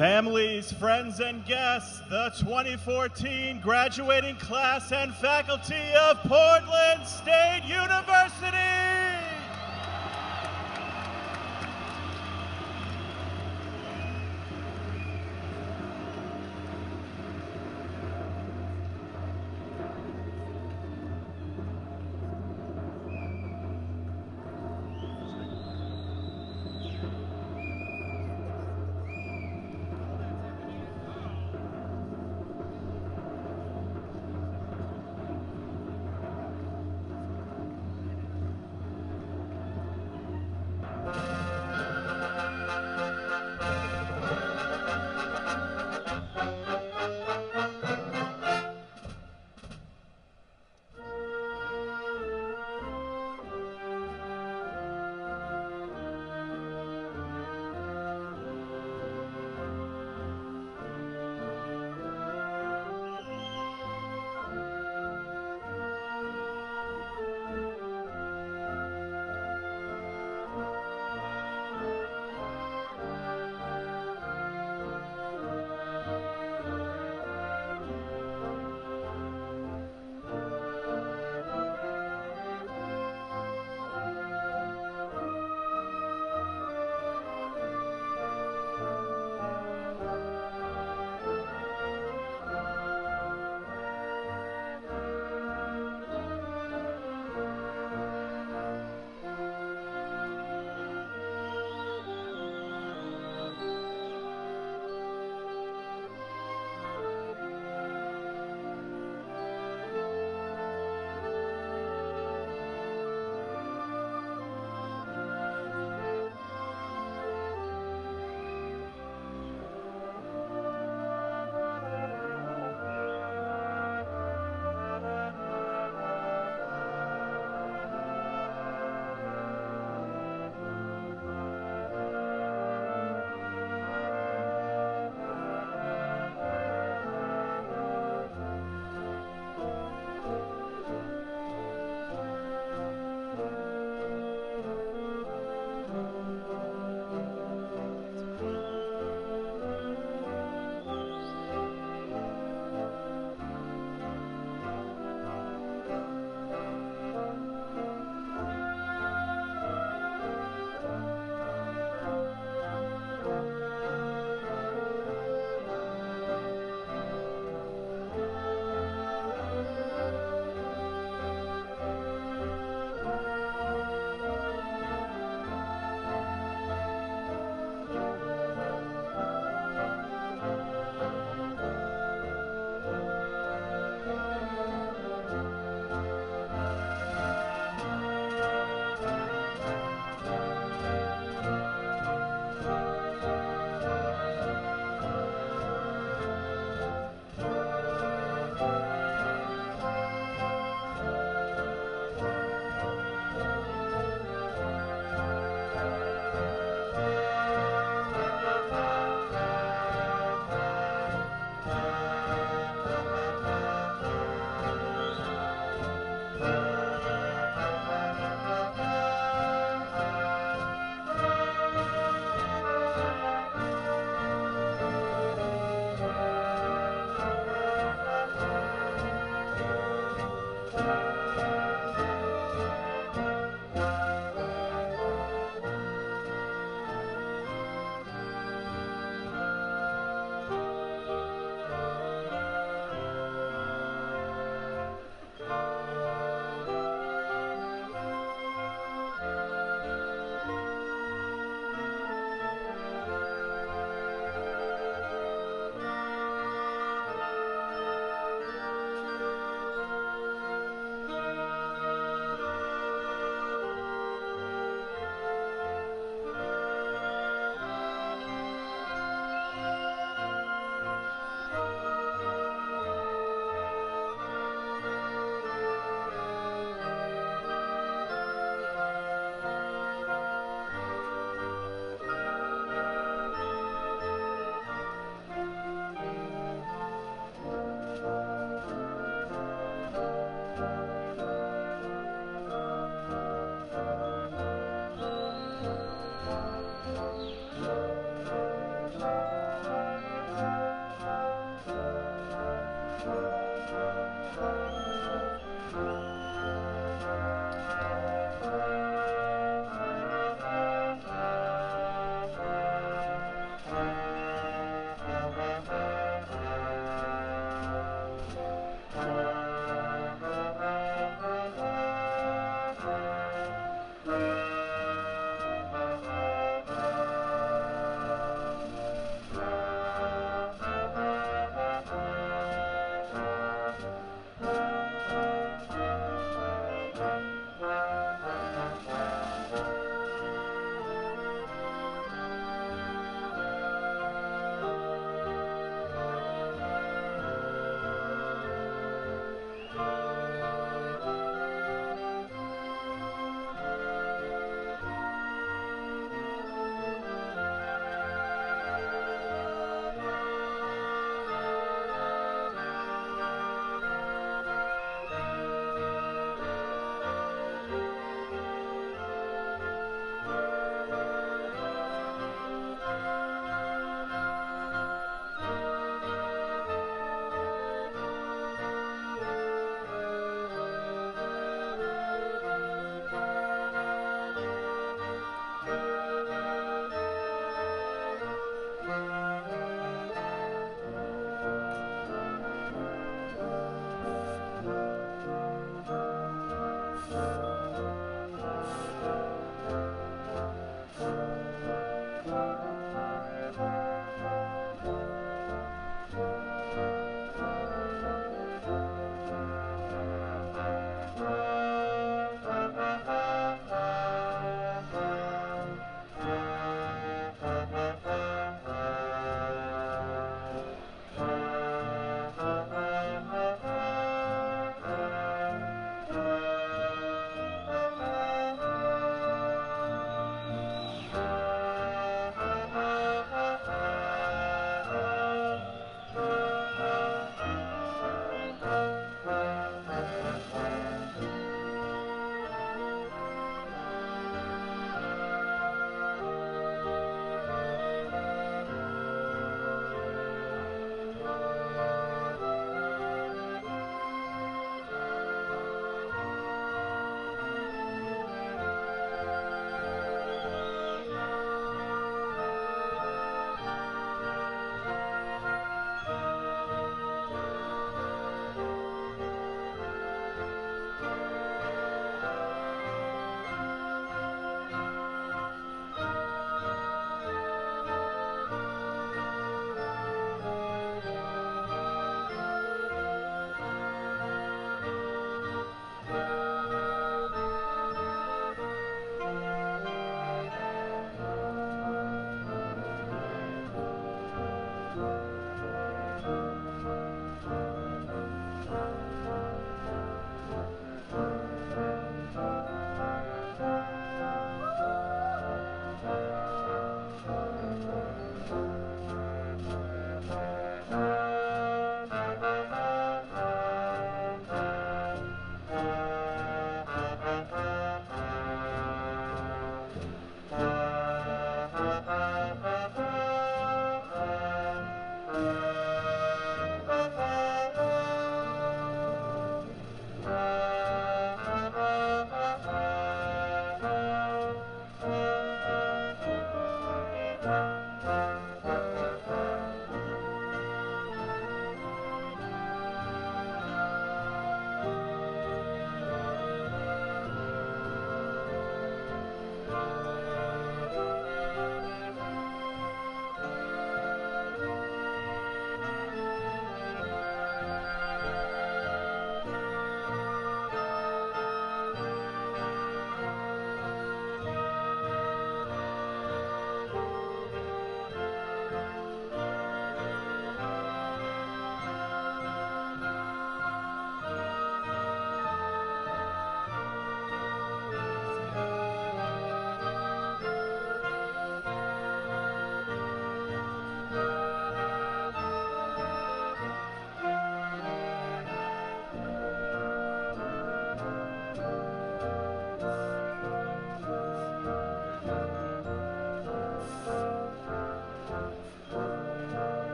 Families, friends, and guests, the 2014 graduating class and faculty of Portland State University!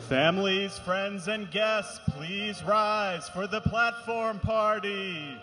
Families, friends, and guests, please rise for the platform party.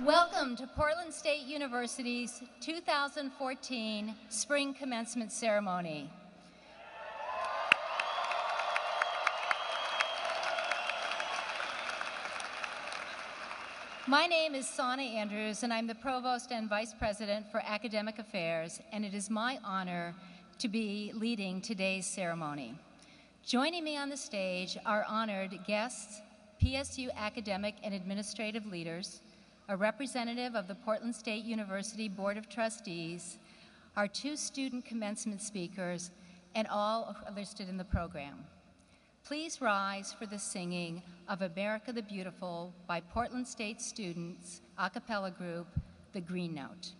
Welcome to Portland State University's 2014 Spring Commencement Ceremony. My name is Sana Andrews, and I'm the Provost and Vice President for Academic Affairs, and it is my honor to be leading today's ceremony. Joining me on the stage are honored guests, PSU academic and administrative leaders, a representative of the Portland State University Board of Trustees, our 2 student commencement speakers, and all are listed in the program. Please rise for the singing of America the Beautiful by Portland State students a cappella group, the Green Note.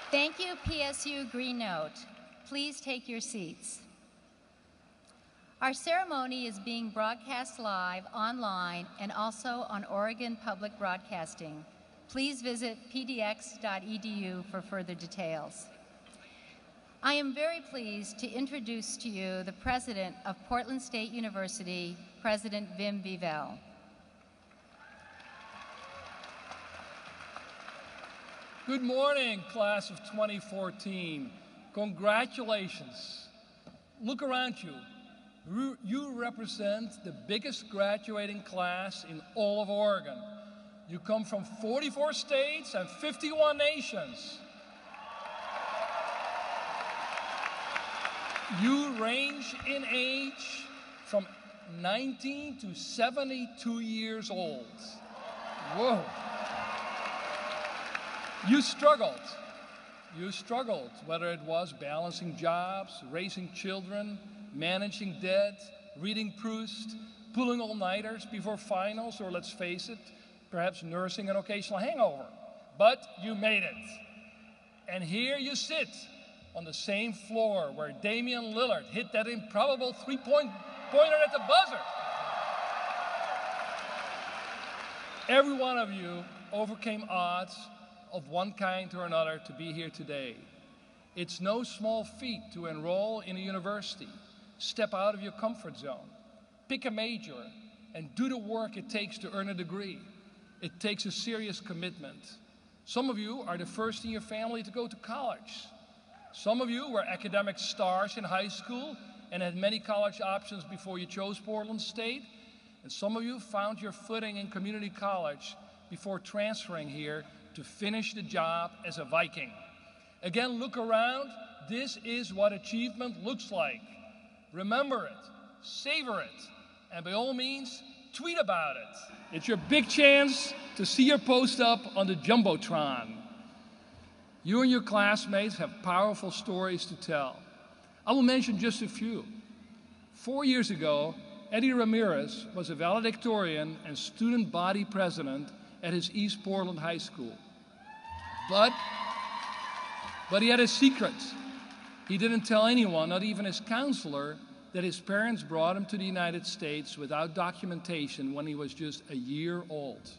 Thank you, PSU Green Note. Please take your seats. Our ceremony is being broadcast live online and also on Oregon Public Broadcasting. Please visit pdx.edu for further details. I am very pleased to introduce to you the President of Portland State University, President Wim Wiewel. Good morning, class of 2014. Congratulations. Look around you. You represent the biggest graduating class in all of Oregon. You come from 44 states and 51 nations. You range in age from 19 to 72 years old. Whoa. You struggled. You struggled, whether it was balancing jobs, raising children, managing debt, reading Proust, pulling all-nighters before finals, or let's face it, perhaps nursing an occasional hangover. But you made it. And here you sit on the same floor where Damian Lillard hit that improbable three-pointer at the buzzer. Every one of you overcame odds of one kind or another to be here today. It's no small feat to enroll in a university, step out of your comfort zone, pick a major, and do the work it takes to earn a degree. It takes a serious commitment. Some of you are the first in your family to go to college. Some of you were academic stars in high school and had many college options before you chose Portland State. And some of you found your footing in community college before transferring here to finish the job as a Viking. Again, look around. This is what achievement looks like. Remember it, savor it, and by all means, tweet about it. It's your big chance to see your post up on the Jumbotron. You and your classmates have powerful stories to tell. I will mention just a few. 4 years ago, Eddie Ramirez was a valedictorian and student body president at his East Portland High School. But he had a secret. He didn't tell anyone, not even his counselor, that his parents brought him to the United States without documentation when he was just a year old.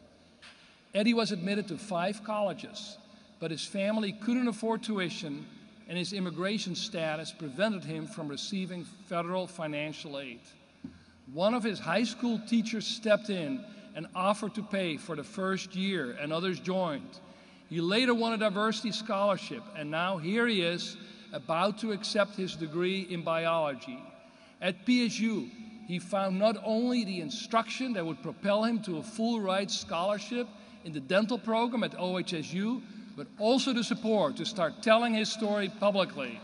Eddie was admitted to 5 colleges, but his family couldn't afford tuition, and his immigration status prevented him from receiving federal financial aid. One of his high school teachers stepped in and offered to pay for the first year, and others joined. He later won a diversity scholarship, and now here he is, about to accept his degree in biology. At PSU, he found not only the instruction that would propel him to a full ride scholarship in the dental program at OHSU, but also the support to start telling his story publicly.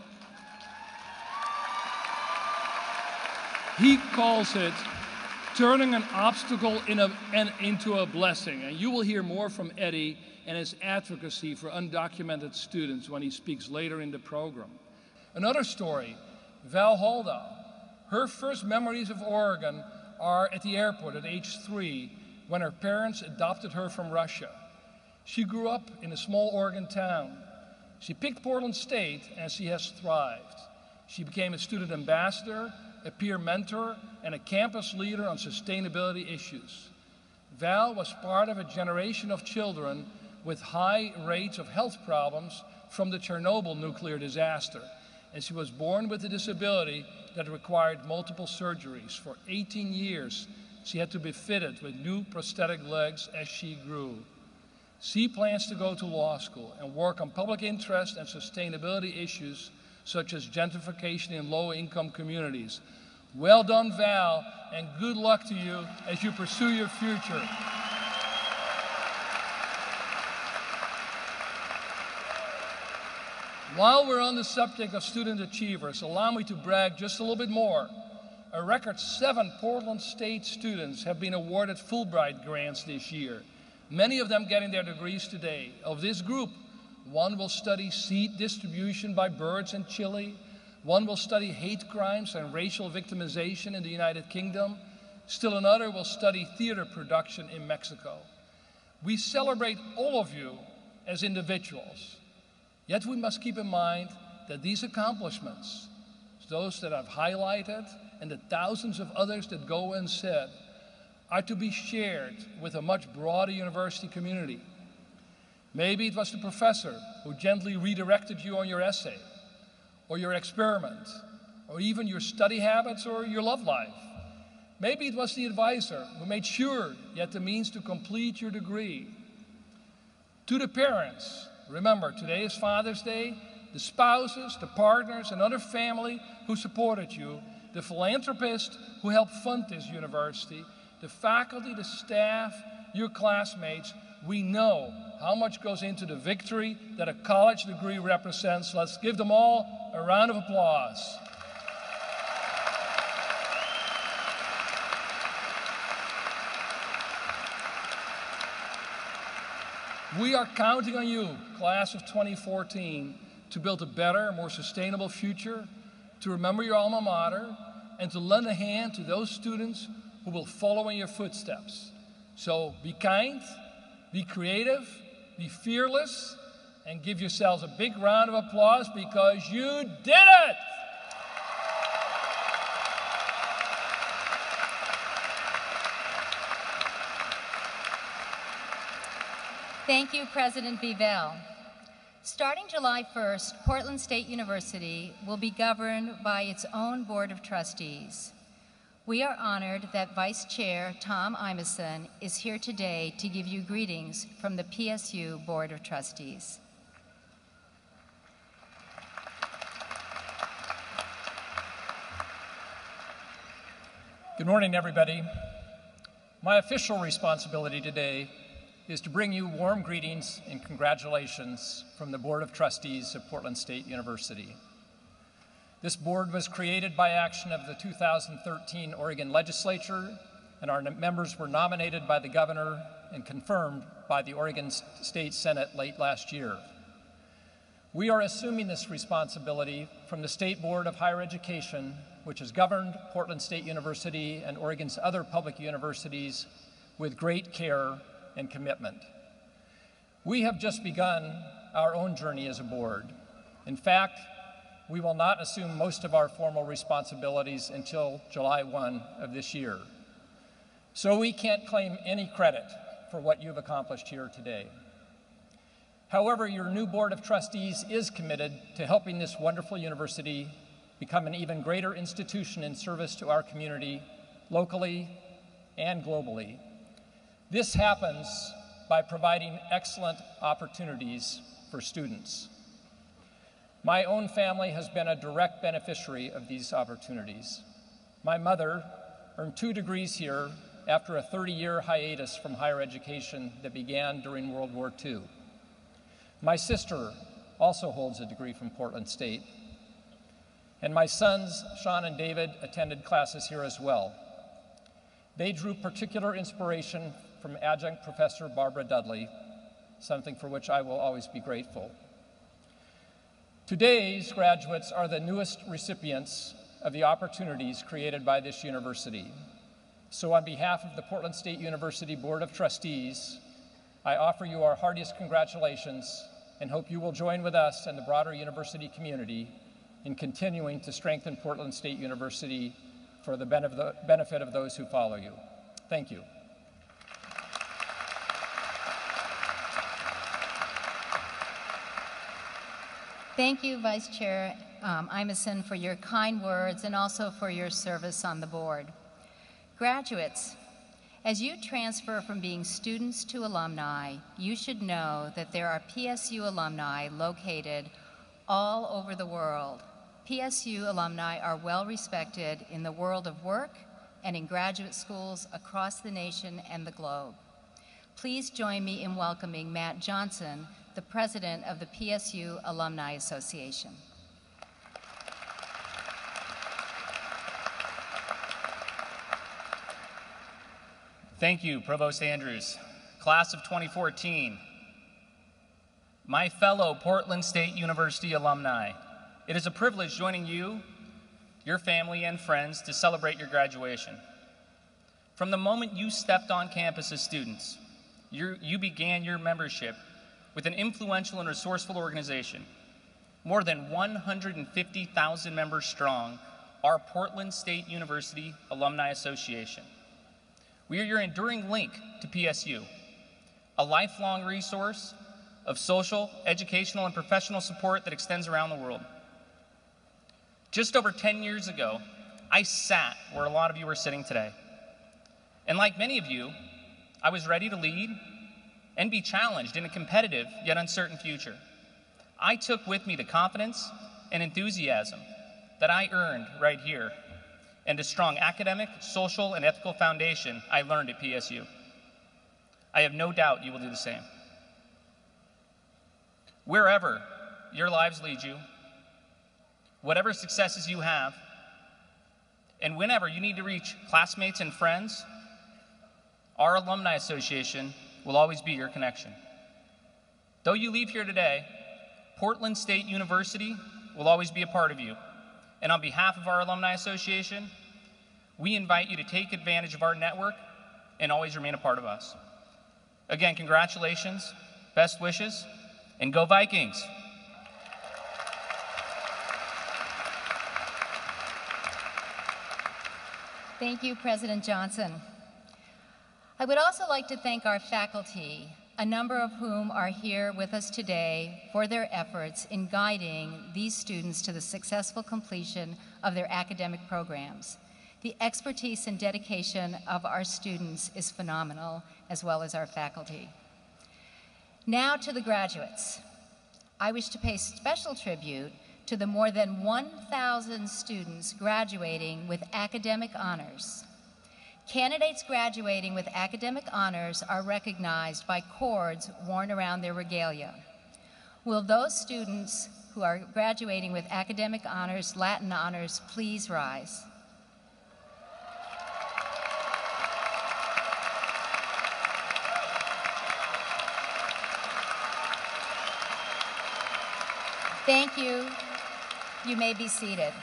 He calls it turning an obstacle into a blessing. And you will hear more from Eddie and his advocacy for undocumented students when he speaks later in the program. Another story, Val Holda. Her first memories of Oregon are at the airport at age 3 when her parents adopted her from Russia. She grew up in a small Oregon town. She picked Portland State and she has thrived. She became a student ambassador, a peer mentor, and a campus leader on sustainability issues. Val was part of a generation of children with high rates of health problems from the Chernobyl nuclear disaster, and she was born with a disability that required multiple surgeries. For 18 years, she had to be fitted with new prosthetic legs as she grew. She plans to go to law school and work on public interest and sustainability issues such as gentrification in low-income communities. Well done, Val, and good luck to you as you pursue your future. While we're on the subject of student achievers, allow me to brag just a little bit more. A record 7 Portland State students have been awarded Fulbright grants this year, many of them getting their degrees today. Of this group, one will study seed distribution by birds in Chile, one will study hate crimes and racial victimization in the United Kingdom, still another will study theater production in Mexico. We celebrate all of you as individuals, yet we must keep in mind that these accomplishments, those that I've highlighted and the thousands of others that go unsaid, are to be shared with a much broader university community. Maybe it was the professor who gently redirected you on your essay, or your experiment, or even your study habits or your love life. Maybe it was the advisor who made sure you had the means to complete your degree. To the parents, remember, today is Father's Day, the spouses, the partners, and other family who supported you, the philanthropists who helped fund this university, the faculty, the staff, your classmates. We know how much goes into the victory that a college degree represents. Let's give them all a round of applause. We are counting on you, class of 2014, to build a better, more sustainable future, to remember your alma mater, and to lend a hand to those students who will follow in your footsteps. So be kind, be creative, be fearless, and give yourselves a big round of applause because you did it! Thank you, President Bevell. Starting July 1st, Portland State University will be governed by its own Board of Trustees. We are honored that Vice Chair Tom Imeson is here today to give you greetings from the PSU Board of Trustees. Good morning, everybody. My official responsibility today is to bring you warm greetings and congratulations from the Board of Trustees of Portland State University. This board was created by action of the 2013 Oregon Legislature, and our members were nominated by the governor and confirmed by the Oregon State Senate late last year. We are assuming this responsibility from the State Board of Higher Education, which has governed Portland State University and Oregon's other public universities with great care and commitment. We have just begun our own journey as a board. In fact, we will not assume most of our formal responsibilities until July 1 of this year. So we can't claim any credit for what you've accomplished here today. However, your new Board of Trustees is committed to helping this wonderful university become an even greater institution in service to our community, locally and globally. This happens by providing excellent opportunities for students. My own family has been a direct beneficiary of these opportunities. My mother earned 2 degrees here after a 30-year hiatus from higher education that began during World War II. My sister also holds a degree from Portland State. And my sons, Sean and David, attended classes here as well. They drew particular inspiration from adjunct professor Barbara Dudley, something for which I will always be grateful. Today's graduates are the newest recipients of the opportunities created by this university. So on behalf of the Portland State University Board of Trustees, I offer you our heartiest congratulations and hope you will join with us and the broader university community in continuing to strengthen Portland State University for the benefit of those who follow you. Thank you. Thank you, Vice Chair Imeson, for your kind words and also for your service on the board. Graduates, as you transfer from being students to alumni, you should know that there are PSU alumni located all over the world. PSU alumni are well respected in the world of work and in graduate schools across the nation and the globe. Please join me in welcoming Matt Johnson, the president of the PSU Alumni Association. Thank you, Provost Andrews. Class of 2014, my fellow Portland State University alumni, it is a privilege joining you, your family, and friends to celebrate your graduation. From the moment you stepped on campus as students, you began your membership with an influential and resourceful organization. More than 150,000 members strong, our Portland State University Alumni Association. We are your enduring link to PSU, a lifelong resource of social, educational, and professional support that extends around the world. Just over 10 years ago, I sat where a lot of you are sitting today. And like many of you, I was ready to lead and be challenged in a competitive yet uncertain future. I took with me the confidence and enthusiasm that I earned right here and a strong academic, social, and ethical foundation I learned at PSU. I have no doubt you will do the same. Wherever your lives lead you, whatever successes you have, and whenever you need to reach classmates and friends, our Alumni Association will always be your connection. Though you leave here today, Portland State University will always be a part of you. And on behalf of our Alumni Association, we invite you to take advantage of our network and always remain a part of us. Again, congratulations, best wishes, and go Vikings! Thank you, President Johnson. I would also like to thank our faculty, a number of whom are here with us today, for their efforts in guiding these students to the successful completion of their academic programs. The expertise and dedication of our students is phenomenal, as well as our faculty. Now to the graduates. I wish to pay special tribute to the more than 1,000 students graduating with academic honors. Candidates graduating with academic honors are recognized by cords worn around their regalia. Will those students who are graduating with academic honors, Latin honors, please rise? Thank you. You may be seated.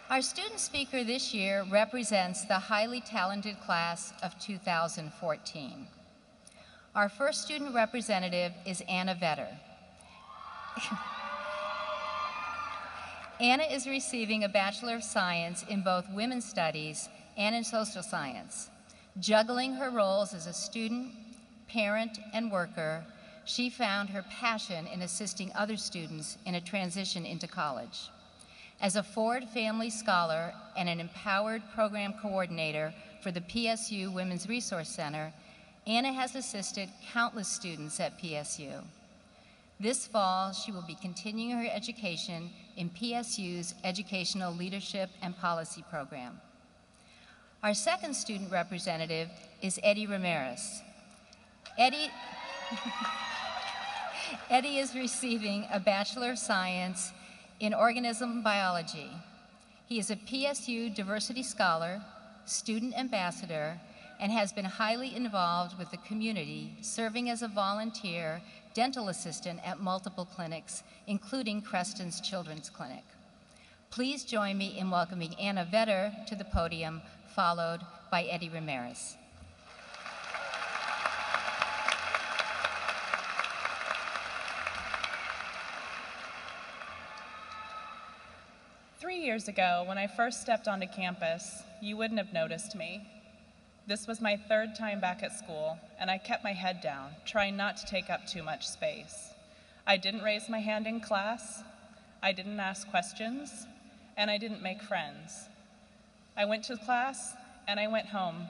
Our student speaker this year represents the highly talented class of 2014. Our first student representative is Anna Vetter. Anna is receiving a Bachelor of Science in both Women's Studies and in Social Science. Juggling her roles as a student, parent, and worker, she found her passion in assisting other students in a transition into college. As a Ford Family Scholar and an Empowered Program Coordinator for the PSU Women's Resource Center, Anna has assisted countless students at PSU. This fall, she will be continuing her education in PSU's Educational Leadership and Policy program. Our second student representative is Eddie Ramirez. Eddie is receiving a Bachelor of Science in Organism Biology. He is a PSU Diversity Scholar, Student Ambassador, and has been highly involved with the community, serving as a volunteer dental assistant at multiple clinics, including Creston's Children's Clinic. Please join me in welcoming Anna Vetter to the podium, followed by Eddie Ramirez. Years ago, when I first stepped onto campus, you wouldn't have noticed me. This was my third time back at school, and I kept my head down, trying not to take up too much space. I didn't raise my hand in class, I didn't ask questions, and I didn't make friends. I went to class, and I went home.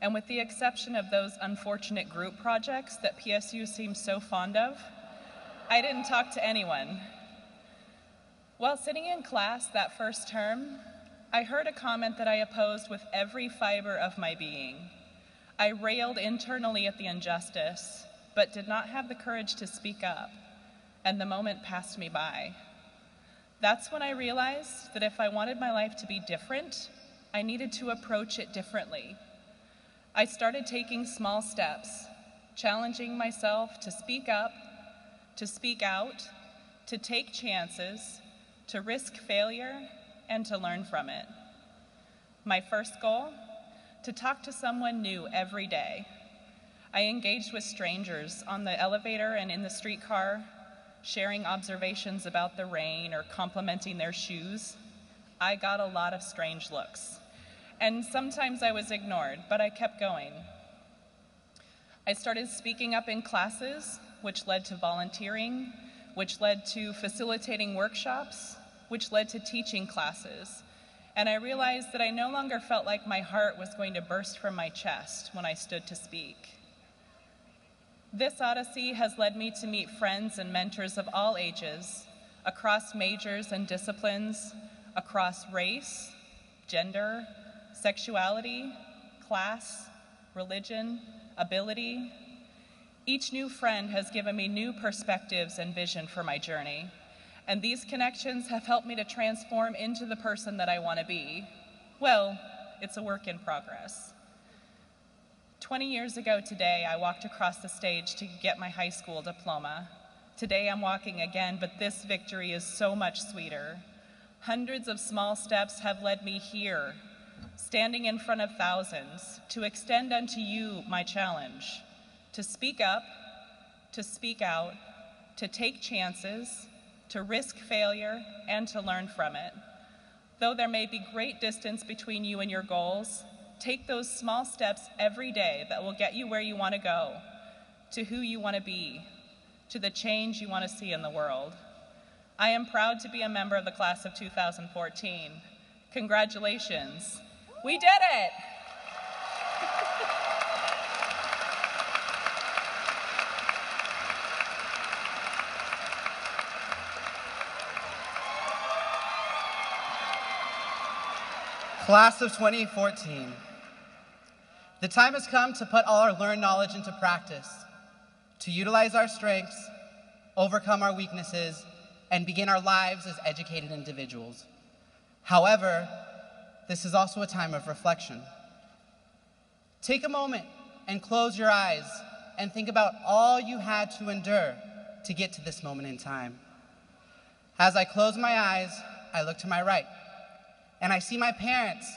And with the exception of those unfortunate group projects that PSU seems so fond of, I didn't talk to anyone. While sitting in class that first term, I heard a comment that I opposed with every fiber of my being. I railed internally at the injustice, but did not have the courage to speak up, and the moment passed me by. That's when I realized that if I wanted my life to be different, I needed to approach it differently. I started taking small steps, challenging myself to speak up, to speak out, to take chances, to risk failure, and to learn from it. My first goal, to talk to someone new every day. I engaged with strangers on the elevator and in the streetcar, sharing observations about the rain or complimenting their shoes. I got a lot of strange looks, and sometimes I was ignored, but I kept going. I started speaking up in classes, which led to volunteering, which led to facilitating workshops, which led to teaching classes. And I realized that I no longer felt like my heart was going to burst from my chest when I stood to speak. This odyssey has led me to meet friends and mentors of all ages, across majors and disciplines, across race, gender, sexuality, class, religion, ability. Each new friend has given me new perspectives and vision for my journey. And these connections have helped me to transform into the person that I want to be. Well, it's a work in progress. 20 years ago today, I walked across the stage to get my high school diploma. Today I'm walking again, but this victory is so much sweeter. Hundreds of small steps have led me here, standing in front of thousands, to extend unto you my challenge, to speak up, to speak out, to take chances, to risk failure, and to learn from it. Though there may be great distance between you and your goals, take those small steps every day that will get you where you want to go, to who you want to be, to the change you want to see in the world. I am proud to be a member of the class of 2014. Congratulations. We did it! Class of 2014. The time has come to put all our learned knowledge into practice, to utilize our strengths, overcome our weaknesses, and begin our lives as educated individuals. However, this is also a time of reflection. Take a moment and close your eyes and think about all you had to endure to get to this moment in time. As I close my eyes, I look to my right, and I see my parents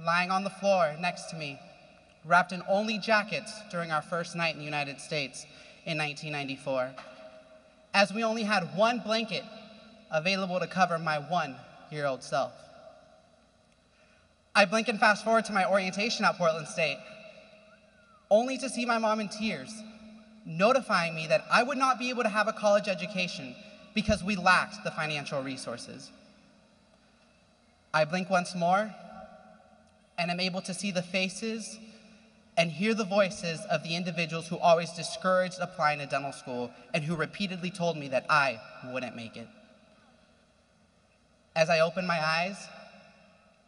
lying on the floor next to me, wrapped in only jackets during our first night in the United States in 1994, as we only had one blanket available to cover my one-year-old self. I blink and fast forward to my orientation at Portland State, only to see my mom in tears notifying me that I would not be able to have a college education because we lacked the financial resources. I blink once more, and I'm able to see the faces and hear the voices of the individuals who always discouraged applying to dental school and who repeatedly told me that I wouldn't make it. As I open my eyes,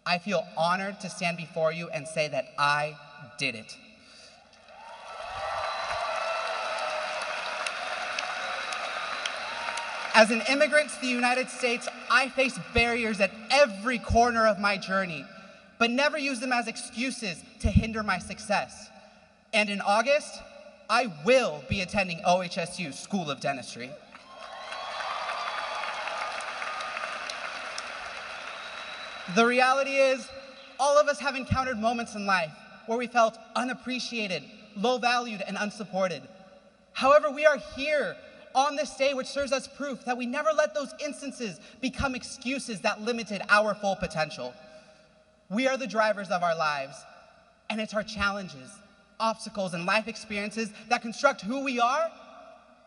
I feel honored to stand before you and say that I did it. As an immigrant to the United States, I face barriers at every corner of my journey, but never use them as excuses to hinder my success. And in August, I will be attending OHSU School of Dentistry. The reality is, all of us have encountered moments in life where we felt unappreciated, low valued, and unsupported. However, we are here on this day, which serves as proof that we never let those instances become excuses that limited our full potential. We are the drivers of our lives, and it's our challenges, obstacles, and life experiences that construct who we are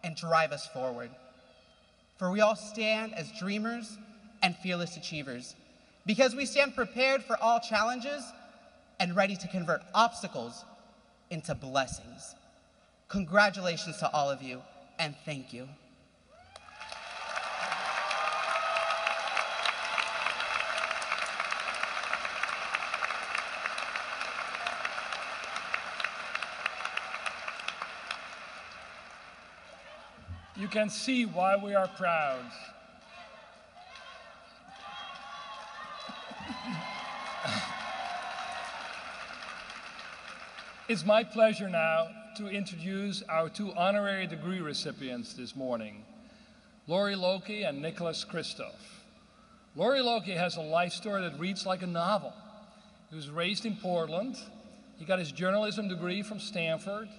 and drive us forward. For we all stand as dreamers and fearless achievers, because we stand prepared for all challenges and ready to convert obstacles into blessings. Congratulations to all of you, and thank you. You can see why we are proud. It's my pleasure now to introduce our two honorary degree recipients this morning, Lori Loki and Nicholas Christoph. Lori Loki has a life story that reads like a novel. He was raised in Portland. He got his journalism degree from Stanford,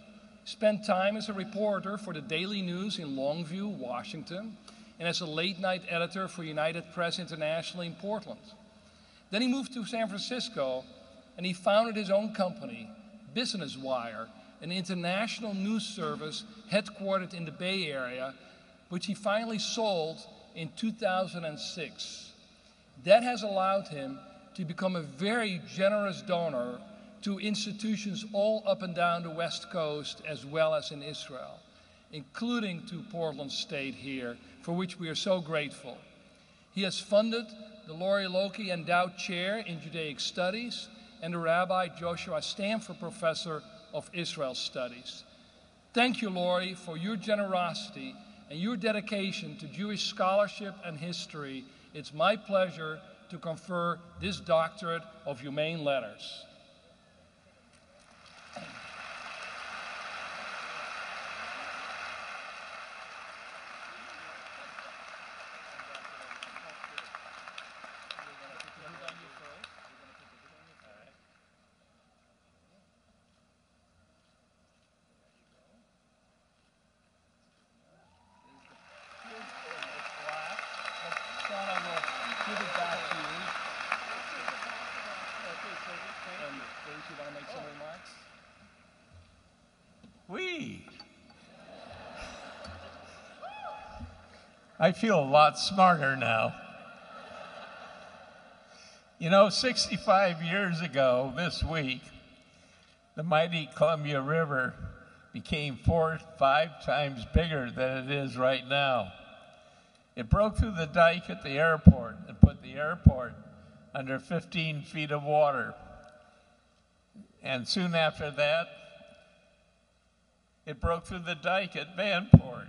spent time as a reporter for the Daily News in Longview, Washington, and as a late-night editor for United Press International in Portland. Then he moved to San Francisco, and he founded his own company, Business Wire, an international news service headquartered in the Bay Area, which he finally sold in 2006. That has allowed him to become a very generous donor to institutions all up and down the West Coast, as well as in Israel, including to Portland State here, for which we are so grateful. He has funded the Lori Loki Endowed Chair in Judaic Studies and the Rabbi Joshua Stanford Professor of Israel Studies. Thank you, Lori, for your generosity and your dedication to Jewish scholarship and history. It's my pleasure to confer this doctorate of humane letters. I feel a lot smarter now. You know, 65 years ago this week, the mighty Columbia River became 4 or 5 times bigger than it is right now. It broke through the dike at the airport and put the airport under 15 feet of water. And soon after that, it broke through the dike at Vanport.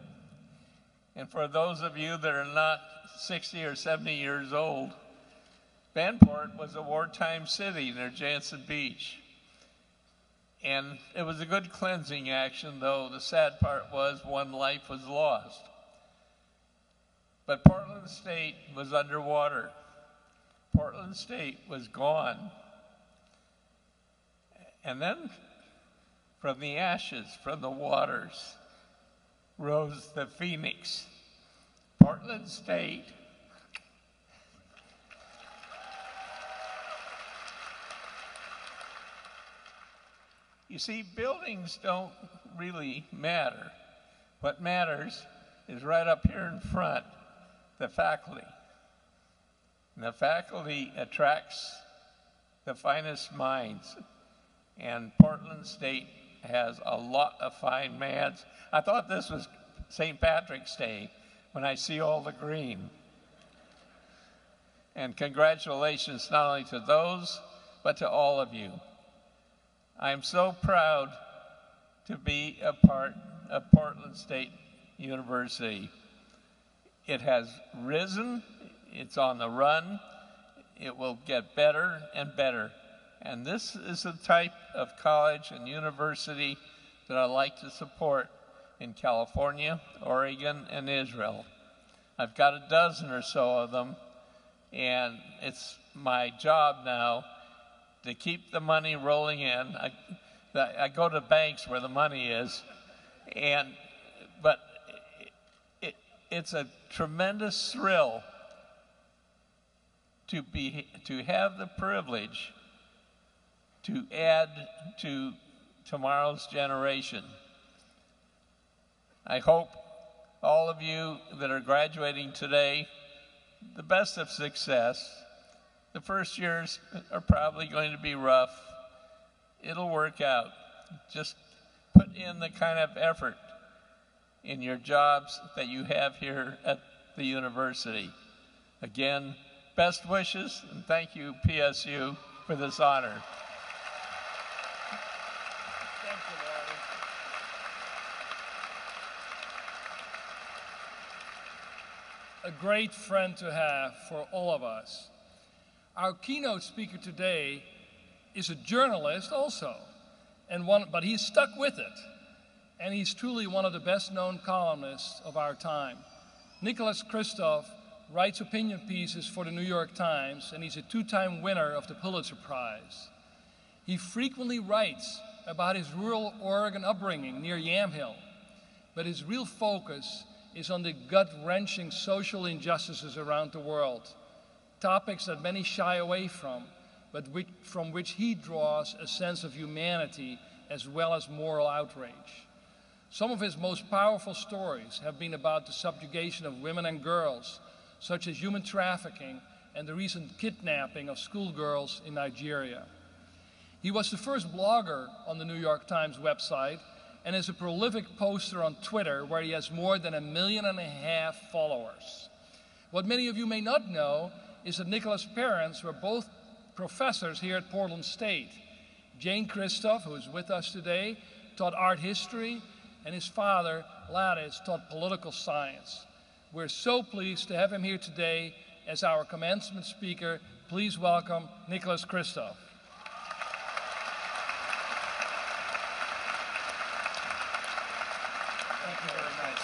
And for those of you that are not 60 or 70 years old, Vanport was a wartime city near Jansen Beach. And it was a good cleansing action, though the sad part was one life was lost. But Portland State was underwater. Portland State was gone. And then from the ashes, from the waters, rose the phoenix. Portland State You see, buildings don't really matter. What matters is right up here in front, the faculty. And the faculty attracts the finest minds, and Portland State has a lot of fine minds. I thought this was St. Patrick's Day when I see all the green. And congratulations not only to those, but to all of you. I am so proud to be a part of Portland State University. It has risen, it's on the run, it will get better and better. And this is the type of college and university that I like to support in California, Oregon, and Israel. I've got a dozen or so of them, and it's my job now to keep the money rolling in. I go to banks where the money is, but it's a tremendous thrill to have the privilege to add to tomorrow's generation. I hope all of you that are graduating today, the best of success. The first years are probably going to be rough. It'll work out. Just put in the kind of effort in your jobs that you have here at the university. Again, best wishes, and thank you, PSU, for this honor. Thank you, Larry. A great friend to have for all of us. Our keynote speaker today is a journalist also, but he's stuck with it. And he's truly one of the best-known columnists of our time. Nicholas Kristof writes opinion pieces for the New York Times, and he's a two-time winner of the Pulitzer Prize. He frequently writes about his rural Oregon upbringing near Yamhill, but his real focus is on the gut-wrenching social injustices around the world, topics that many shy away from, but from which he draws a sense of humanity as well as moral outrage. Some of his most powerful stories have been about the subjugation of women and girls, such as human trafficking and the recent kidnapping of schoolgirls in Nigeria. He was the first blogger on the New York Times website and is a prolific poster on Twitter, where he has more than 1.5 million followers. What many of you may not know is that Nicholas' parents were both professors here at Portland State. Jane Kristof, who is with us today, taught art history, and his father, Ladis, taught political science. We're so pleased to have him here today as our commencement speaker. Please welcome Nicholas Kristof. Thank you very much.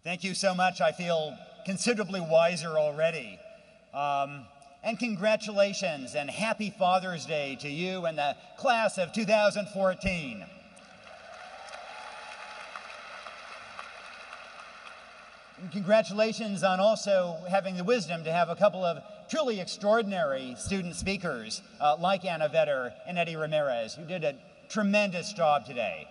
Thank you so much. I feel considerably wiser already. And congratulations and happy Father's Day to you and the class of 2014. And congratulations on also having the wisdom to have a couple of truly extraordinary student speakers like Anna Vetter and Eddie Ramirez, who did a tremendous job today.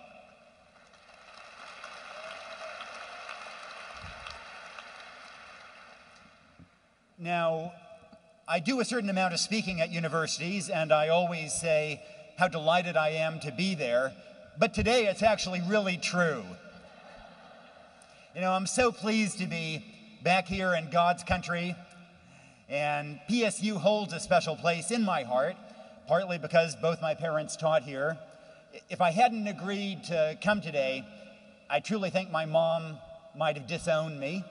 Now, I do a certain amount of speaking at universities, and I always say how delighted I am to be there, but today it's actually really true. You know, I'm so pleased to be back here in God's country, and PSU holds a special place in my heart, partly because both my parents taught here. If I hadn't agreed to come today, I truly think my mom might have disowned me.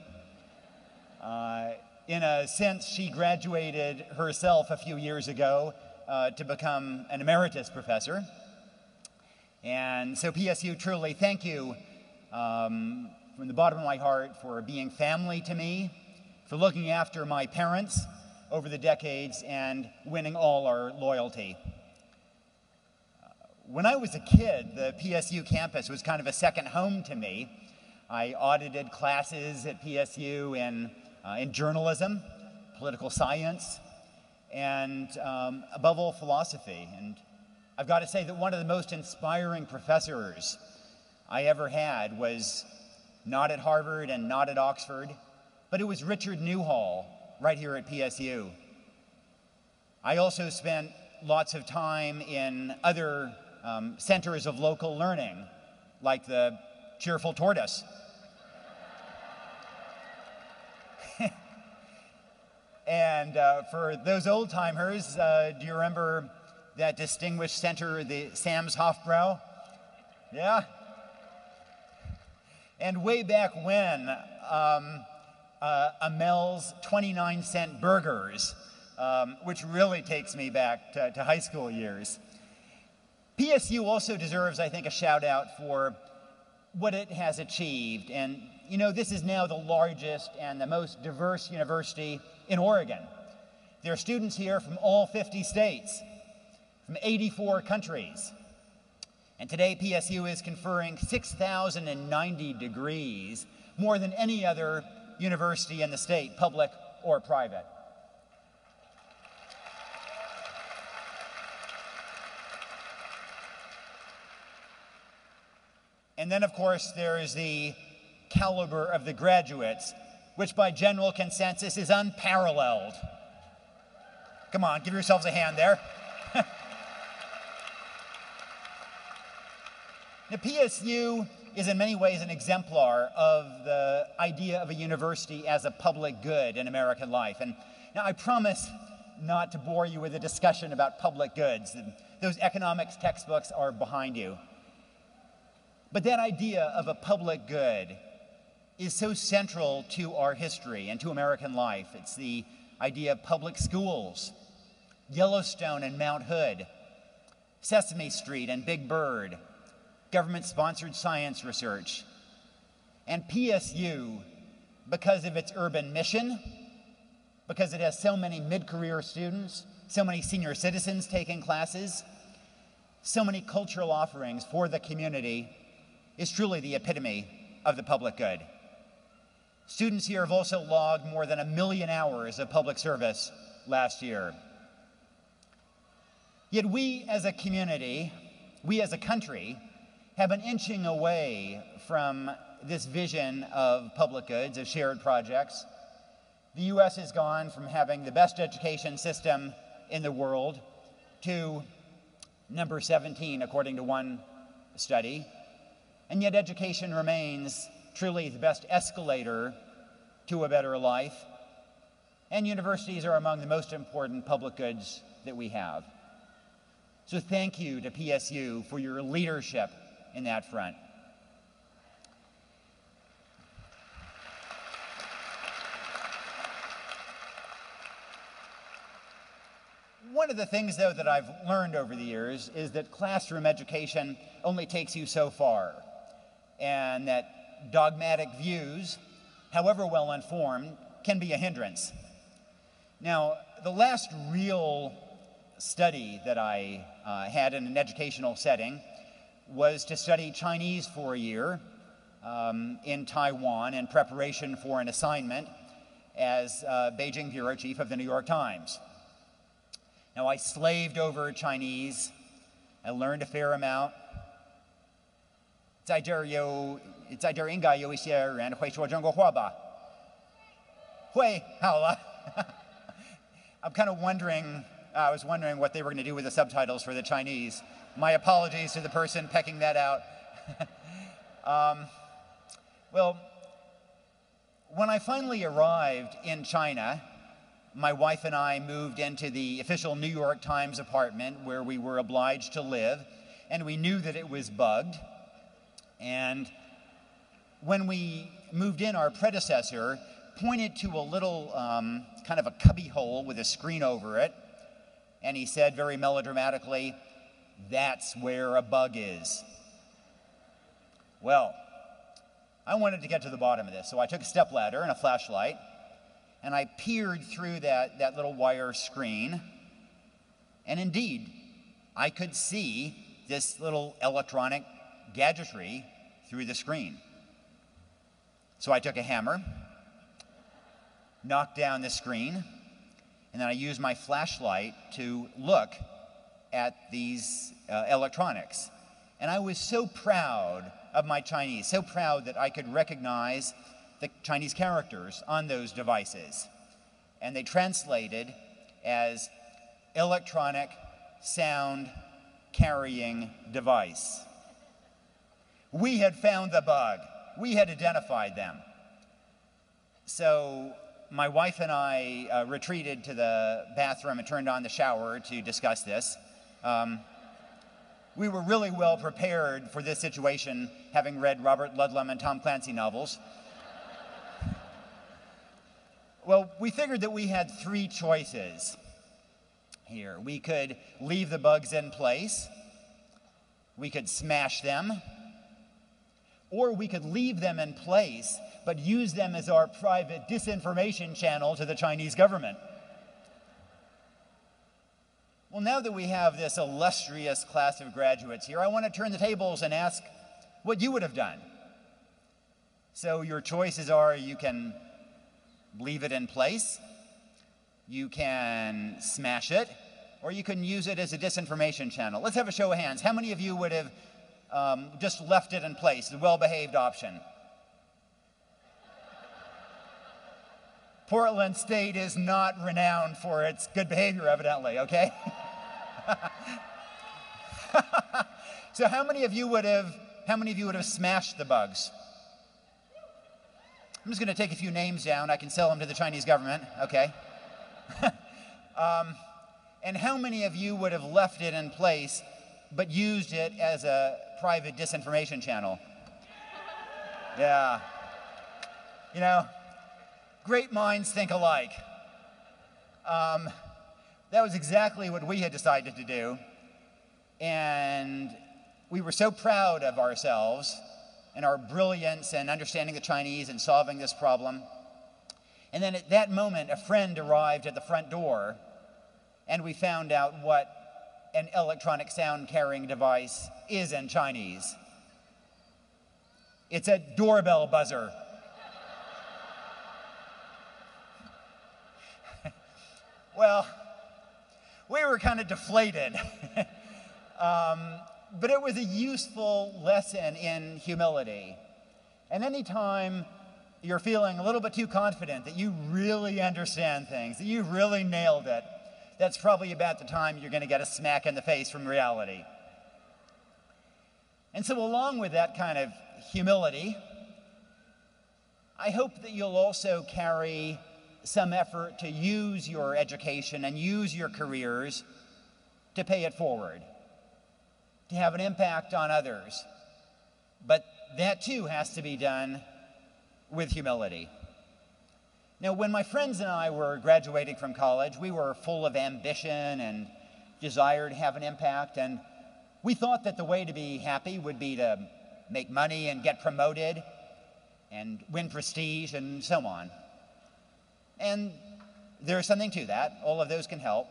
In a sense, she graduated herself a few years ago to become an emeritus professor. And so PSU, truly thank you from the bottom of my heart for being family to me, for looking after my parents over the decades and winning all our loyalty. When I was a kid, the PSU campus was kind of a second home to me. I audited classes at PSU in journalism, political science, and above all, philosophy. And I've got to say that one of the most inspiring professors I ever had was not at Harvard and not at Oxford, but it was Richard Newhall right here at PSU. I also spent lots of time in other centers of local learning, like the Cheerful Tortoise. And for those old-timers, do you remember that distinguished center, the Sam's Hofbrau? Yeah? And way back when, Amel's 29-cent burgers, which really takes me back to high school years. PSU also deserves, I think, a shout out for what it has achieved. And, you know, this is now the largest and the most diverse university in Oregon. There are students here from all 50 states, from 84 countries. And today, PSU is conferring 6,090 degrees, more than any other university in the state, public or private. And then, of course, there is the caliber of the graduates, which by general consensus is unparalleled. Come on, give yourselves a hand there. Now, PSU is in many ways an exemplar of the idea of a university as a public good in American life. And now I promise not to bore you with a discussion about public goods. Those economics textbooks are behind you. But that idea of a public good is so central to our history and to American life. It's the idea of public schools, Yellowstone and Mount Hood, Sesame Street and Big Bird, government-sponsored science research. And PSU, because of its urban mission, because it has so many mid-career students, so many senior citizens taking classes, so many cultural offerings for the community, is truly the epitome of the public good. Students here have also logged more than 1 million hours of public service last year. Yet we as a community, we as a country, have been inching away from this vision of public goods, of shared projects. The U.S. has gone from having the best education system in the world to number 17, according to one study. And yet education remains truly the best escalator to a better life. And universities are among the most important public goods that we have. So thank you to PSU for your leadership in that front. One of the things, though, that I've learned over the years is that classroom education only takes you so far, and that dogmatic views, however well informed, can be a hindrance. Now, the last real study that I had in an educational setting was to study Chinese for a year in Taiwan in preparation for an assignment as Beijing bureau chief of the New York Times. Now, I slaved over Chinese. I learned a fair amount. 在这儿应该有一些人会说中国话吧？会，好了。I'm kind of wondering, I was wondering what they were going to do with the subtitles for the Chinese. My apologies to the person pecking that out. Well, when I finally arrived in China, my wife and I moved into the official New York Times apartment where we were obliged to live, and we knew that it was bugged. And when we moved in, our predecessor pointed to a little kind of a cubby hole with a screen over it, and he said very melodramatically, "That's where a bug is." Well, I wanted to get to the bottom of this, so I took a stepladder and a flashlight, and I peered through that little wire screen, and indeed, I could see this little electronic gadgetry through the screen. So I took a hammer, knocked down the screen, and then I used my flashlight to look at these electronics. And I was so proud of my Chinese, so proud that I could recognize the Chinese characters on those devices. And they translated as electronic sound carrying device. We had found the bug. We had identified them. So my wife and I retreated to the bathroom and turned on the shower to discuss this. We were really well prepared for this situation, having read Robert Ludlum and Tom Clancy novels. Well, we figured that we had three choices here. We could leave the bugs in place, we could smash them, or we could leave them in place but use them as our private disinformation channel to the Chinese government. Well, now that we have this illustrious class of graduates here, I want to turn the tables and ask what you would have done. So your choices are: you can leave it in place, you can smash it, or you can use it as a disinformation channel. Let's have a show of hands. How many of you would have just left it in place, the well-behaved option? Portland State is not renowned for its good behavior, evidently, okay? So how many of you would have smashed the bugs? I'm just going to take a few names down. I can sell them to the Chinese government, okay? And how many of you would have left it in place but used it as a private disinformation channel? Yeah. You know, great minds think alike. That was exactly what we had decided to do. And we were so proud of ourselves and our brilliance in understanding the Chinese and solving this problem. And then at that moment, a friend arrived at the front door, and we found out what an electronic sound carrying device is in Chinese. It's a doorbell buzzer. Well, we were kind of deflated. But it was a useful lesson in humility. And anytime you're feeling a little bit too confident that you really understand things, that you really nailed it, that's probably about the time you're going to get a smack in the face from reality. And so along with that kind of humility, I hope that you'll also carry some effort to use your education and use your careers to pay it forward, to have an impact on others. But that too has to be done with humility. Now, when my friends and I were graduating from college, we were full of ambition and desire to have an impact, and we thought that the way to be happy would be to make money and get promoted and win prestige and so on. And there's something to that. All of those can help.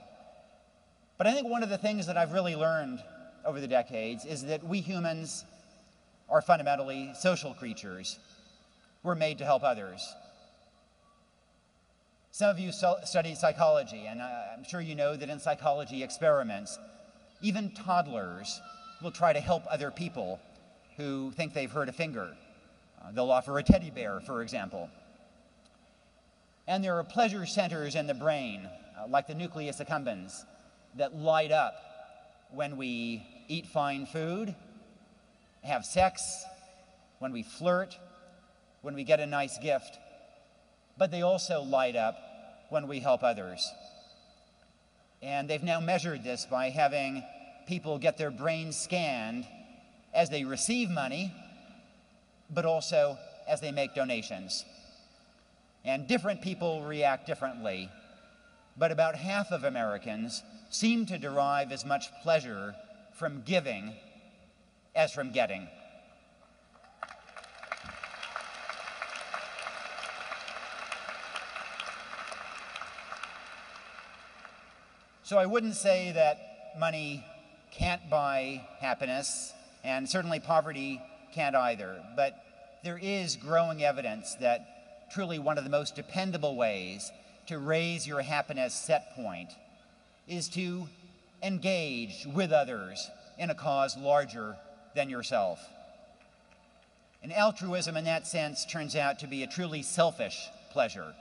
But I think one of the things that I've really learned over the decades is that we humans are fundamentally social creatures. We're made to help others. Some of you study psychology, and I'm sure you know that in psychology experiments, even toddlers will try to help other people who think they've hurt a finger. They'll offer a teddy bear, for example. And there are pleasure centers in the brain, like the nucleus accumbens, that light up when we eat fine food, have sex, when we flirt, when we get a nice gift. But they also light up when we help others. And they've now measured this by having people get their brains scanned as they receive money, but also as they make donations. And different people react differently, but about half of Americans seem to derive as much pleasure from giving as from getting. So I wouldn't say that money can't buy happiness, and certainly poverty can't either. But there is growing evidence that truly one of the most dependable ways to raise your happiness set point is to engage with others in a cause larger than yourself. And altruism in that sense turns out to be a truly selfish pleasure.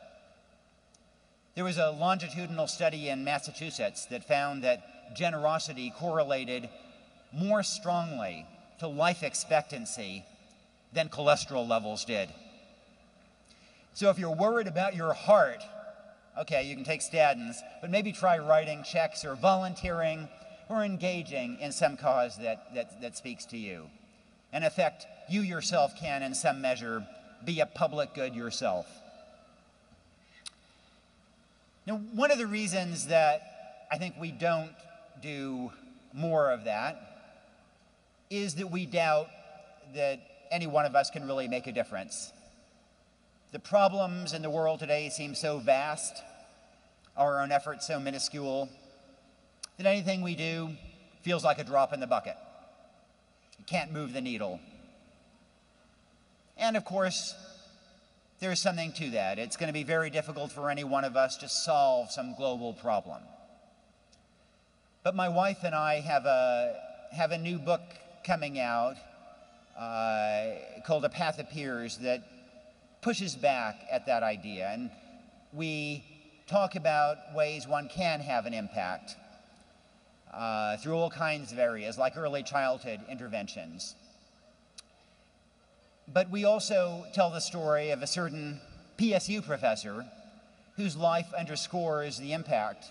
There was a longitudinal study in Massachusetts that found that generosity correlated more strongly to life expectancy than cholesterol levels did. So if you're worried about your heart, okay, you can take statins, but maybe try writing checks or volunteering or engaging in some cause that speaks to you. In effect, you yourself can, in some measure, be a public good yourself. Now, one of the reasons that I think we don't do more of that is that we doubt that any one of us can really make a difference. The problems in the world today seem so vast, our own efforts so minuscule, that anything we do feels like a drop in the bucket. It can't move the needle. And of course, there's something to that. It's going to be very difficult for any one of us to solve some global problem. But my wife and I have a new book coming out called A Path Appears that pushes back at that idea. And we talk about ways one can have an impact through all kinds of areas, like early childhood interventions. But we also tell the story of a certain PSU professor whose life underscores the impact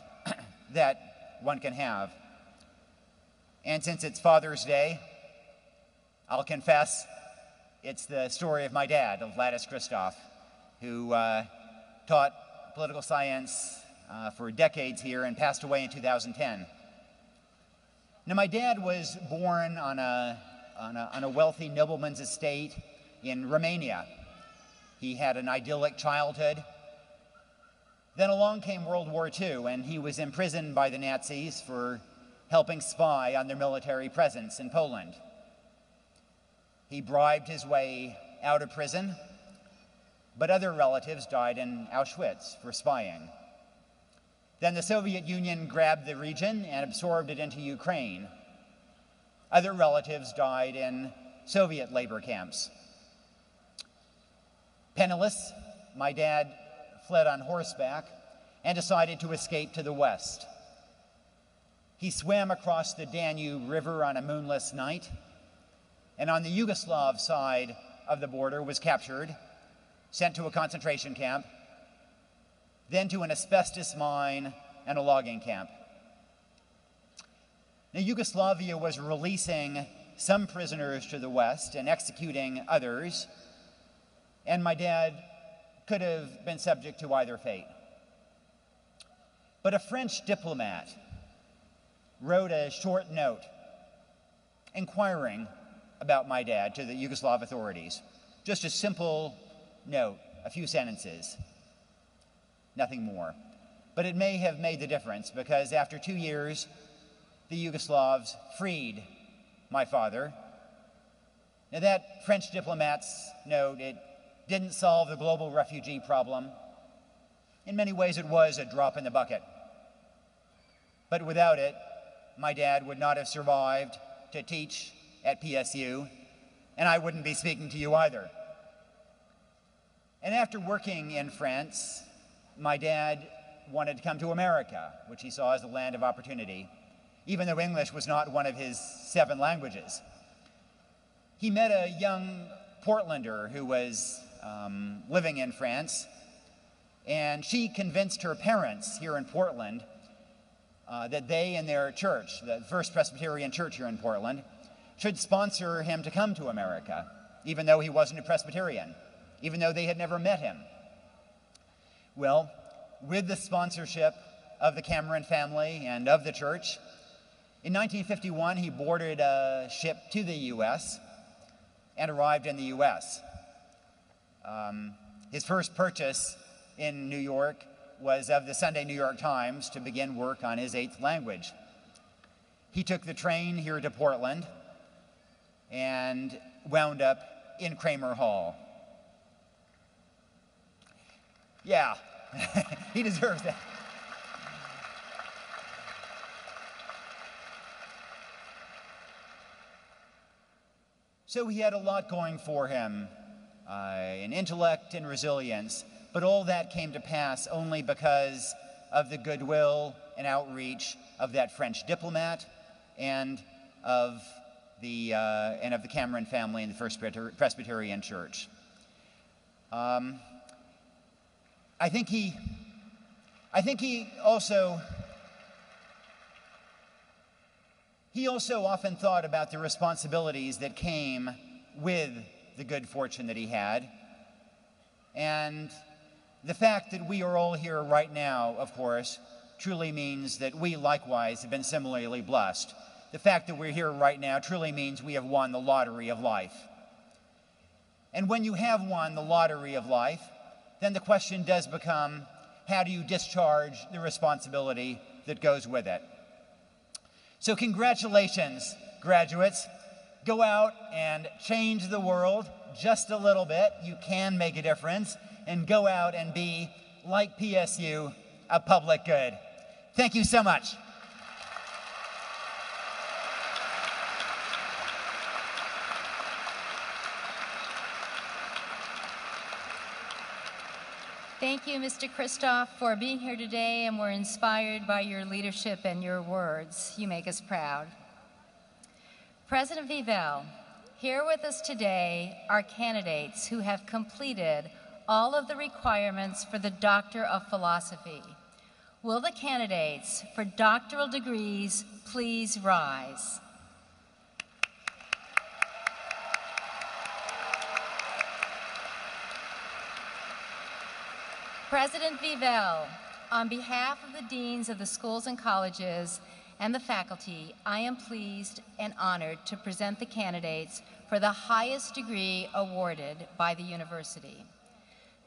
that one can have. And since it's Father's Day, I'll confess it's the story of my dad, of Vladis Christoph, who taught political science for decades here and passed away in 2010. Now, my dad was born on a wealthy nobleman's estate in Romania. He had an idyllic childhood. Then along came World War II, and he was imprisoned by the Nazis for helping spy on their military presence in Poland. He bribed his way out of prison, but other relatives died in Auschwitz for spying. Then the Soviet Union grabbed the region and absorbed it into Ukraine. Other relatives died in Soviet labor camps. Penniless, my dad fled on horseback and decided to escape to the west. He swam across the Danube River on a moonless night, and on the Yugoslav side of the border was captured, sent to a concentration camp, then to an asbestos mine and a logging camp. Now, Yugoslavia was releasing some prisoners to the west and executing others, and my dad could have been subject to either fate. But a French diplomat wrote a short note inquiring about my dad to the Yugoslav authorities. Just a simple note, a few sentences, nothing more. But it may have made the difference, because after 2 years, the Yugoslavs freed my father. Now, that French diplomat's note, it didn't solve the global refugee problem. In many ways, it was a drop in the bucket. But without it, my dad would not have survived to teach at PSU, and I wouldn't be speaking to you either. And after working in France, my dad wanted to come to America, which he saw as the land of opportunity, even though English was not one of his 7 languages. He met a young Portlander who was living in France, and she convinced her parents here in Portland that they and their church, the First Presbyterian Church here in Portland, should sponsor him to come to America, even though he wasn't a Presbyterian, even though they had never met him. Well, with the sponsorship of the Cameron family and of the church, in 1951 he boarded a ship to the U.S. and arrived in the U.S. His first purchase in New York was of the Sunday New York Times to begin work on his 8th language. he took the train here to Portland and wound up in Kramer Hall. Yeah, he deserves that. So he had a lot going for him, an intellect and resilience, but all that came to pass only because of the goodwill and outreach of that French diplomat and of the Cameron family and the First Presbyterian Church. I think he also often thought about the responsibilities that came with the good fortune that he had. And the fact that we are all here right now, of course, truly means that we likewise have been similarly blessed. The fact that we're here right now truly means we have won the lottery of life. And when you have won the lottery of life, then the question does become, how do you discharge the responsibility that goes with it? So congratulations, graduates. Go out and change the world just a little bit. You can make a difference. And go out and be, like PSU, a public good. Thank you so much. Thank you, Mr. Kristoff, for being here today, and we're inspired by your leadership and your words. You make us proud. President Vivell, here with us today are candidates who have completed all of the requirements for the Doctor of Philosophy. Will the candidates for doctoral degrees please rise? President Vivell, on behalf of the deans of the schools and colleges and the faculty, I am pleased and honored to present the candidates for the highest degree awarded by the university.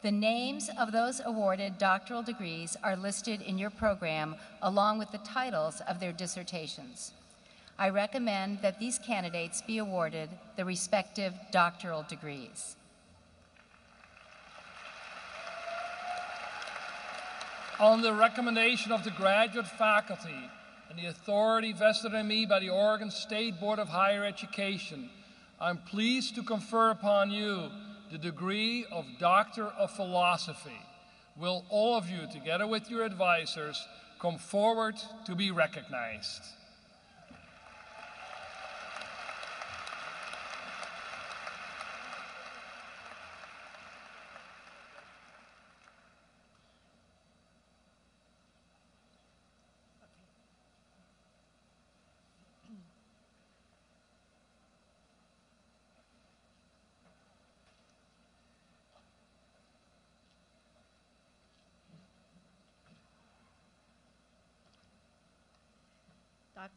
The names of those awarded doctoral degrees are listed in your program along with the titles of their dissertations. I recommend that these candidates be awarded the respective doctoral degrees. On the recommendation of the graduate faculty and the authority vested in me by the Oregon State Board of Higher Education, I'm pleased to confer upon you the degree of Doctor of Philosophy. Will all of you, together with your advisors, come forward to be recognized?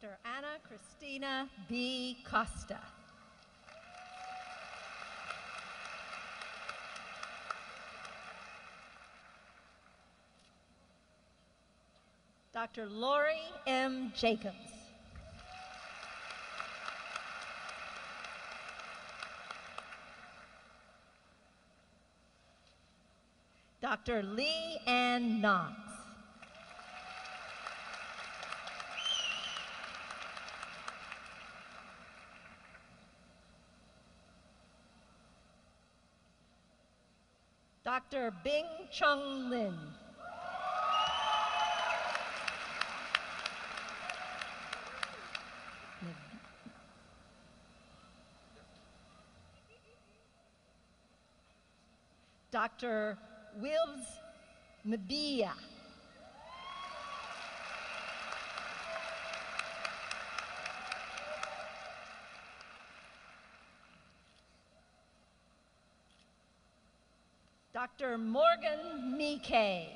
Dr. Anna Christina B. Costa. Dr. Lori M. Jacobs. Dr. Lee Ann Knox. Dr. Bing Chung Lin. Dr. Wilbs Mabia. Dr. Morgan Mike.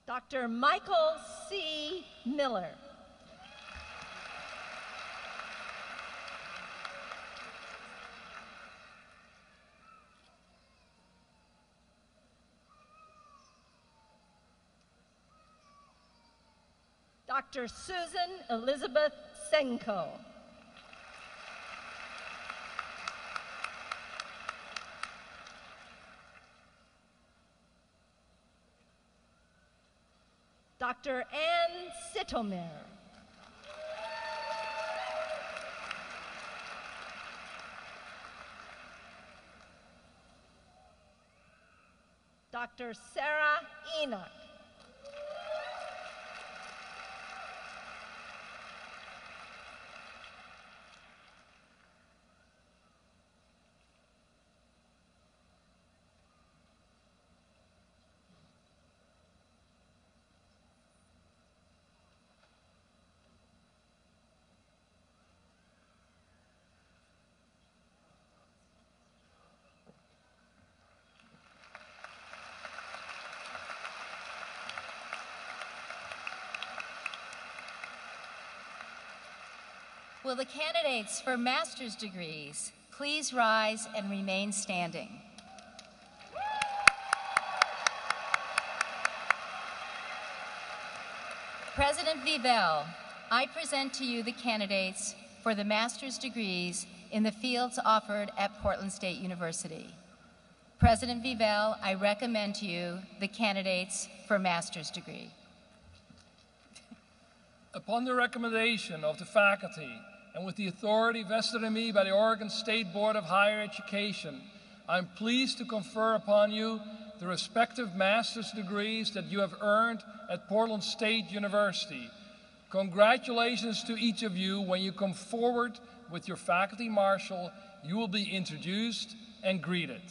Dr. Michael C. Miller. Dr. Susan Elizabeth Senko. Dr. Ann Sitomir. Dr. Sarah Enoch. Will the candidates for master's degrees please rise and remain standing? President Vivell, I present to you the candidates for the master's degrees in the fields offered at Portland State University. President Vivell, I recommend to you the candidates for master's degree. Upon the recommendation of the faculty and with the authority vested in me by the Oregon State Board of Higher Education, I'm pleased to confer upon you the respective master's degrees that you have earned at Portland State University. Congratulations to each of you. When you come forward with your faculty marshal, you will be introduced and greeted.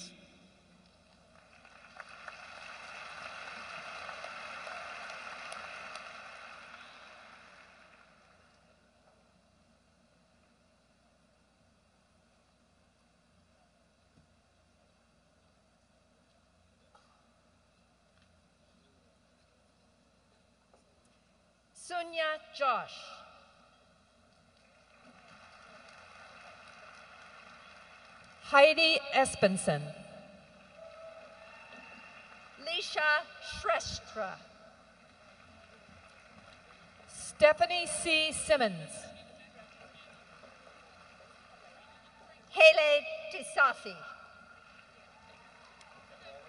Sunya Josh. Heidi Espenson. Lisha Shrestha. Stephanie C. Simmons. Hele Tisafi.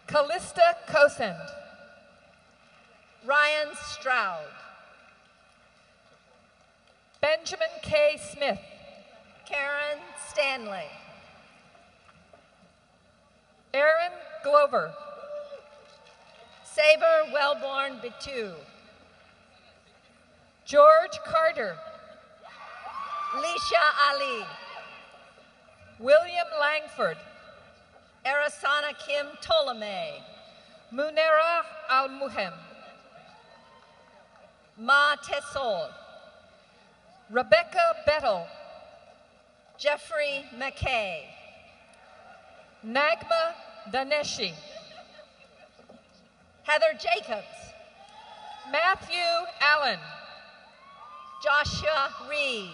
Callista Kosend. Ryan Stroud. Benjamin K. Smith. Karen Stanley. Aaron Glover. Saber Wellborn Bitu. George Carter. Lisha Ali. William Langford. Arasana Kim Ptolemy. Munera Al-Muhem. Ma Tesol. Rebecca Bettel. Jeffrey McKay. Nagma Daneshi. Heather Jacobs. Matthew Allen. Joshua Reed.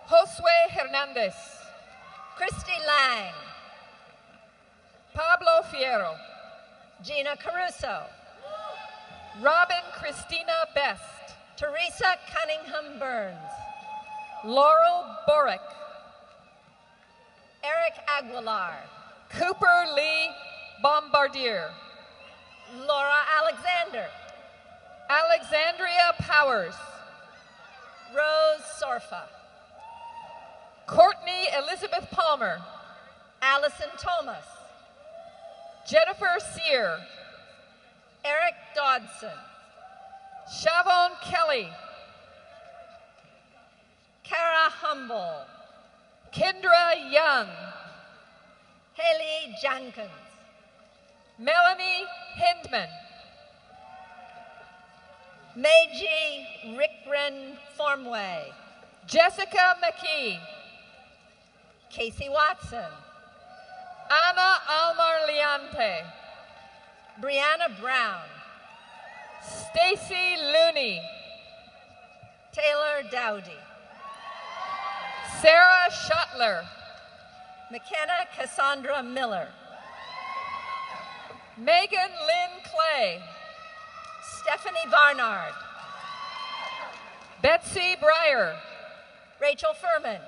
Josue Hernandez. Christy Lang. Pablo Fierro. Gina Caruso. Robin Christina Best. Teresa Cunningham Burns. Laurel Borick. Eric Aguilar. Cooper Lee Bombardier. Laura Alexander. Alexandria Powers. Rose Sorfa. Courtney Elizabeth Palmer. Allison Thomas. Jennifer Sear. Eric Dodson. Shavon Kelly. Kara Humble. Kendra Young. Haley Jenkins. Melanie Hindman. Meiji Rickren Formway. Jessica McKee. Casey Watson. Ana Almar Leante. Brianna Brown. Stacy Looney. Taylor Dowdy. Sarah Schottler. McKenna Cassandra Miller. Megan Lynn Clay. Stephanie Barnard. Betsy Breyer. Rachel Furman.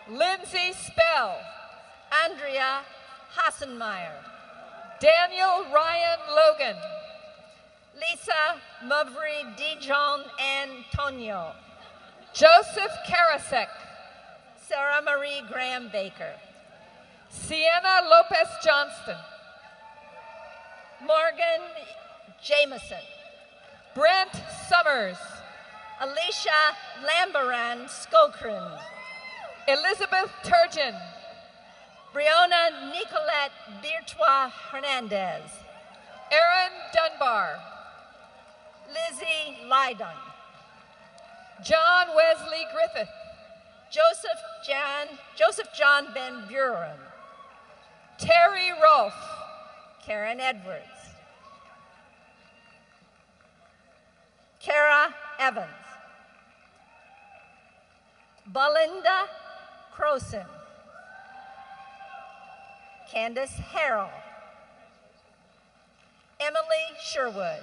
Lindsay Spell. Andrea Hassenmeyer. Daniel Ryan Logan. Lisa Muvry Dijon Antonio. Joseph Karasek. Sarah Marie Graham Baker. Sienna Lopez Johnston. Morgan Jameson. Brent Summers. Alicia Lambaran Skokrin. Elizabeth Turgeon. Brionna Nicolette Birtois Hernandez. Erin Dunbar. Lizzie Lydon. John Wesley Griffith. Joseph John Ben Buren. Terry Rolfe. Karen Edwards. Kara Evans. Belinda Croson. Candace Harrell. Emily Sherwood.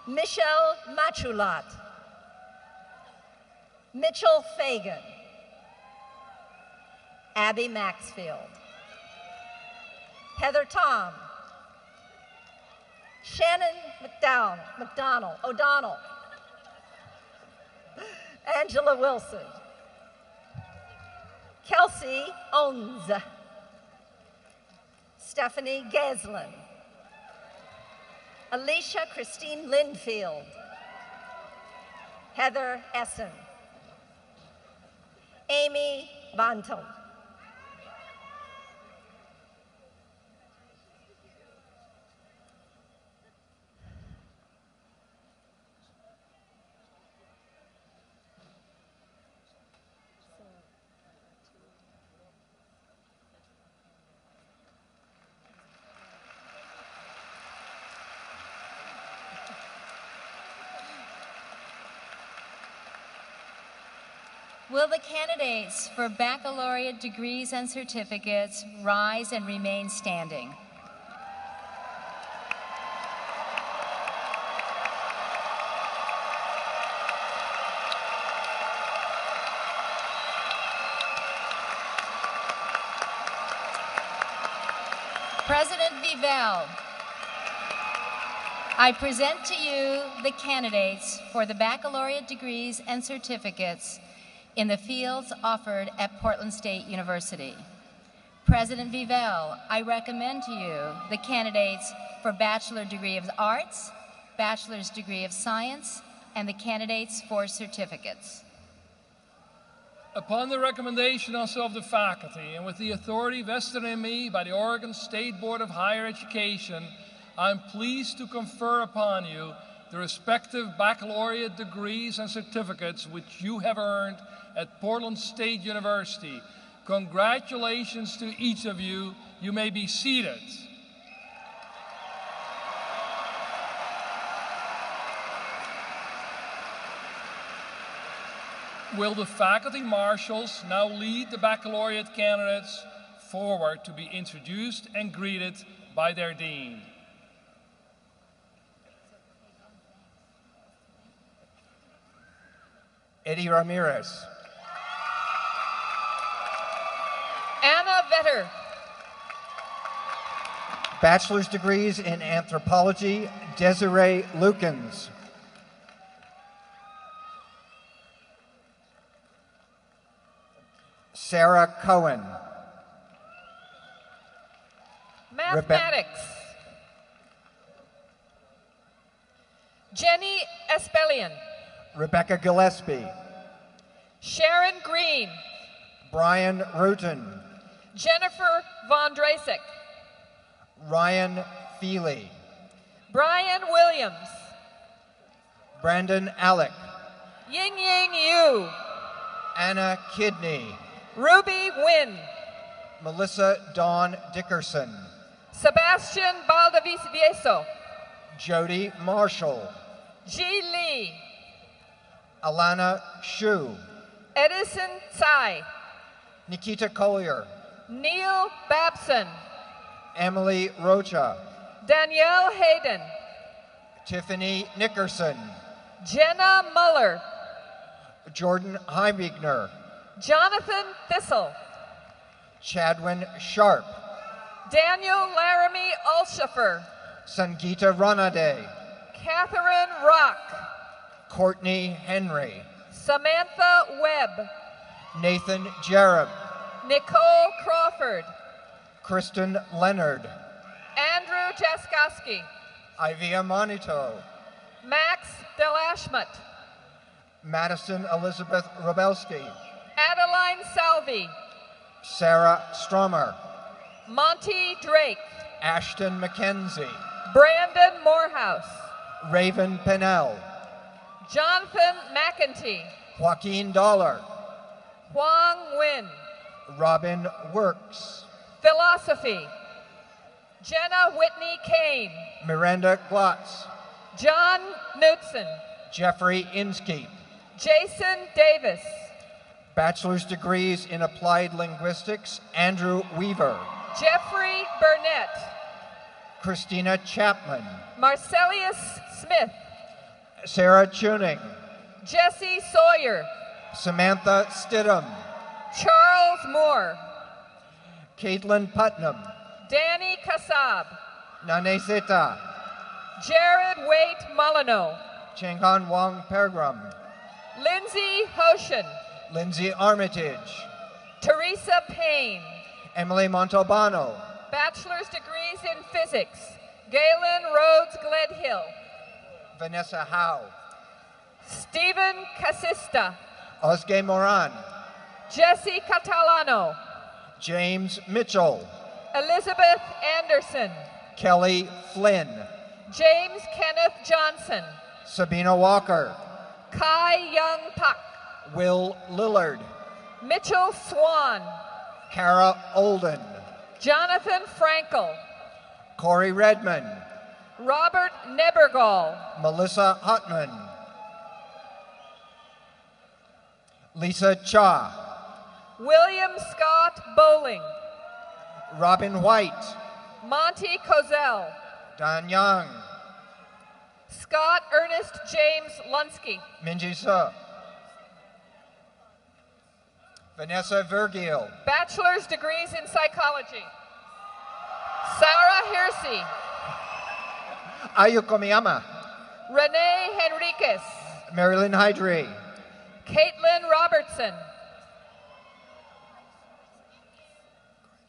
Michelle Machulat. Mitchell Fagan. Abby Maxfield. Heather Tom. Shannon O'Donnell. Angela Wilson. Kelsey Owens. Stephanie Gaslin. Alicia Christine Linfield. Heather Essen. Amy Bantel. Will the candidates for baccalaureate degrees and certificates rise and remain standing? President Vivell, I present to you the candidates for the baccalaureate degrees and certificates in the fields offered at Portland State University. President Vivell, I recommend to you the candidates for Bachelor degree of Arts, Bachelor's degree of Science, and the candidates for certificates. Upon the recommendation also of the faculty, and with the authority vested in me by the Oregon State Board of Higher Education, I'm pleased to confer upon you the respective baccalaureate degrees and certificates which you have earned at Portland State University. Congratulations to each of you. You may be seated. Will the faculty marshals now lead the baccalaureate candidates forward to be introduced and greeted by their dean? Eddie Ramirez. Anna Vetter. Bachelor's degrees in anthropology, Desiree Lukens. Sarah Cohen. Mathematics. Jenny Espelian. Rebecca Gillespie. Sharon Green. Brian Rutan. Jennifer Von Drasek. Ryan Feely. Brian Williams. Brandon Alec. Ying Ying Yu. Anna Kidney. Ruby Wynn. Melissa Dawn Dickerson. Sebastian Baldavieso. Jody Marshall. Ji Lee. Alana Shu. Edison Tsai. Nikita Collier. Neil Babson. Emily Rocha. Danielle Hayden. Tiffany Nickerson. Jenna Muller. Jordan Heimigner. Jonathan Thistle. Chadwin Sharp. Daniel Laramie Ulshafer. Sangeeta Ranade. Catherine Rock. Courtney Henry. Samantha Webb. Nathan Jerem. Nicole Crawford. Kristen Leonard. Andrew Jaskowski. Ivia Monito. Max Delashmut. Madison Elizabeth Robelski. Adeline Salvi. Sarah Stromer. Monty Drake. Ashton McKenzie. Brandon Morehouse. Raven Pennell. Jonathan McEntee. Joaquin Dollar. Huang Nguyen. Robin Works. Philosophy. Jenna Whitney Kane. Miranda Glotz. John Knudsen. Jeffrey Inskeep. Jason Davis. Bachelor's degrees in Applied Linguistics, Andrew Weaver. Jeffrey Burnett. Christina Chapman. Marcellus Smith. Sarah Tuning. Jesse Sawyer. Samantha Stidham. Charles Moore. Caitlin Putnam. Danny Kassab. Nane Seta. Jared Waite Molyneux. Chengan Wang Pergram. Lindsay Hoshin. Lindsay Armitage. Teresa Payne. Emily Montalbano. Bachelor's degrees in physics. Galen Rhodes Gledhill. Vanessa Howe. Stephen Casista. Osge Moran. Jesse Catalano. James Mitchell. Elizabeth Anderson. Kelly Flynn. James Kenneth Johnson. Sabina Walker. Kai Young Pak. Will Lillard. Mitchell Swan. Kara Olden. Jonathan Frankel. Corey Redmond. Robert Nebergall. Melissa Hutman. Lisa Cha. William Scott Bowling. Robin White. Monty Kozel. Dan Young. Scott Ernest James Lunsky. Minji Suh. Vanessa Vergil. Bachelor's degrees in psychology. Sarah Hersey. Ayuko Miyama. Renee Henriquez. Marilyn Hydre. Caitlin Robertson.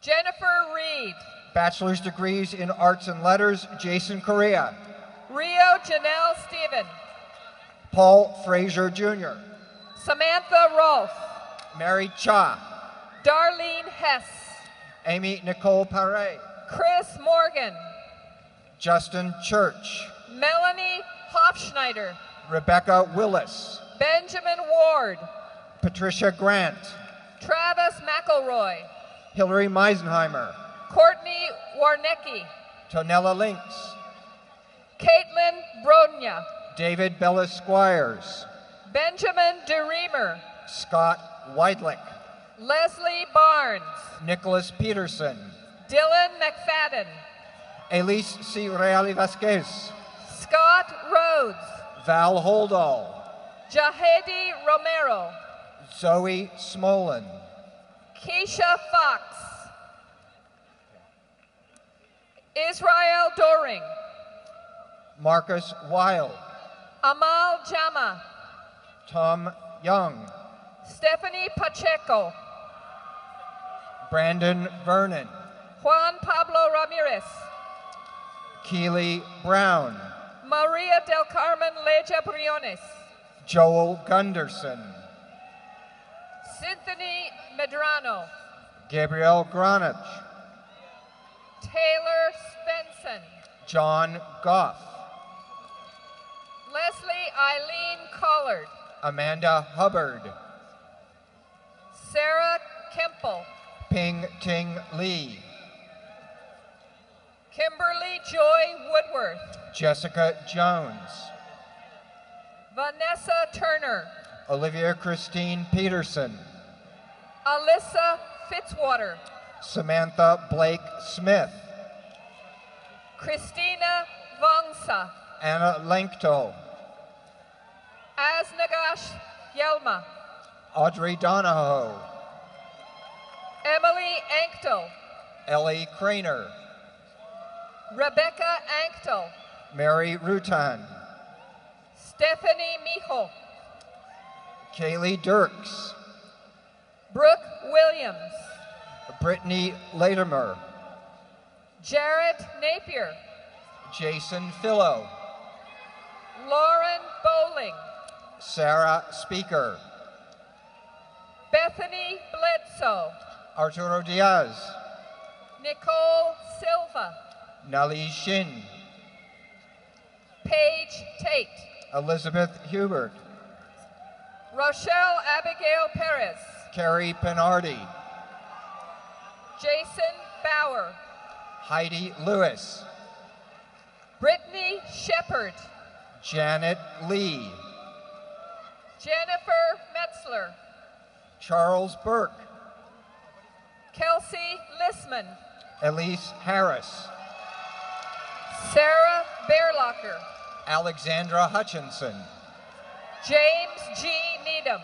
Jennifer Reed. Bachelor's degrees in Arts and Letters, Jason Correa. Rio Janelle Stephen. Paul Frazier Jr. Samantha Rolfe. Mary Cha. Darlene Hess. Amy Nicole Paré. Chris Morgan. Justin Church. Melanie Hofschneider. Rebecca Willis. Benjamin Ward. Patricia Grant. Travis McElroy. Hillary Meisenheimer. Courtney Warnecki. Tonella Lynx. Caitlin Brodnia. David Bellis Squires. Benjamin DeReamer. Scott Weidlich. Leslie Barnes. Nicholas Peterson. Dylan McFadden. Elise C. Reale Vasquez. Scott Rhodes. Val Holdall. Jahedi Romero. Zoe Smolin. Keisha Fox. Israel Doring. Marcus Weil. Amal Jama. Tom Young. Stephanie Pacheco. Brandon Vernon. Juan Pablo Ramirez. Keely Brown. Maria del Carmen Leja Briones. Joel Gunderson. Cynthia Medrano. Gabrielle Granich. Taylor Svensson. John Goff. Leslie Eileen Collard. Amanda Hubbard. Sarah Kemple. Ping Ting Lee. Kimberly Joy Woodworth. Jessica Jones. Vanessa Turner. Olivia Christine Peterson. Alyssa Fitzwater. Samantha Blake Smith. Christina Vongsa. Anna Lenkto. Asnagash Yelma, Audrey Donahoe, Emily Anktel, Ellie Craner, Rebecca Anktel, Mary Rutan, Stephanie Mijo, Kaylee Dirks, Brooke Williams, Brittany Latimer, Jarrett Napier, Jason Fillo, Lauren Bowling, Sarah Speaker, Bethany Bledsoe, Arturo Diaz, Nicole Silva, Nali Shin, Paige Tate, Elizabeth Hubert, Rochelle Abigail Perez, Carrie Pinardi, Jason Bauer, Heidi Lewis, Brittany Shepard, Janet Lee, Jennifer Metzler, Charles Burke, Kelsey Lissman, Elise Harris, Sarah Bearlocker, Alexandra Hutchinson, James G. Needham,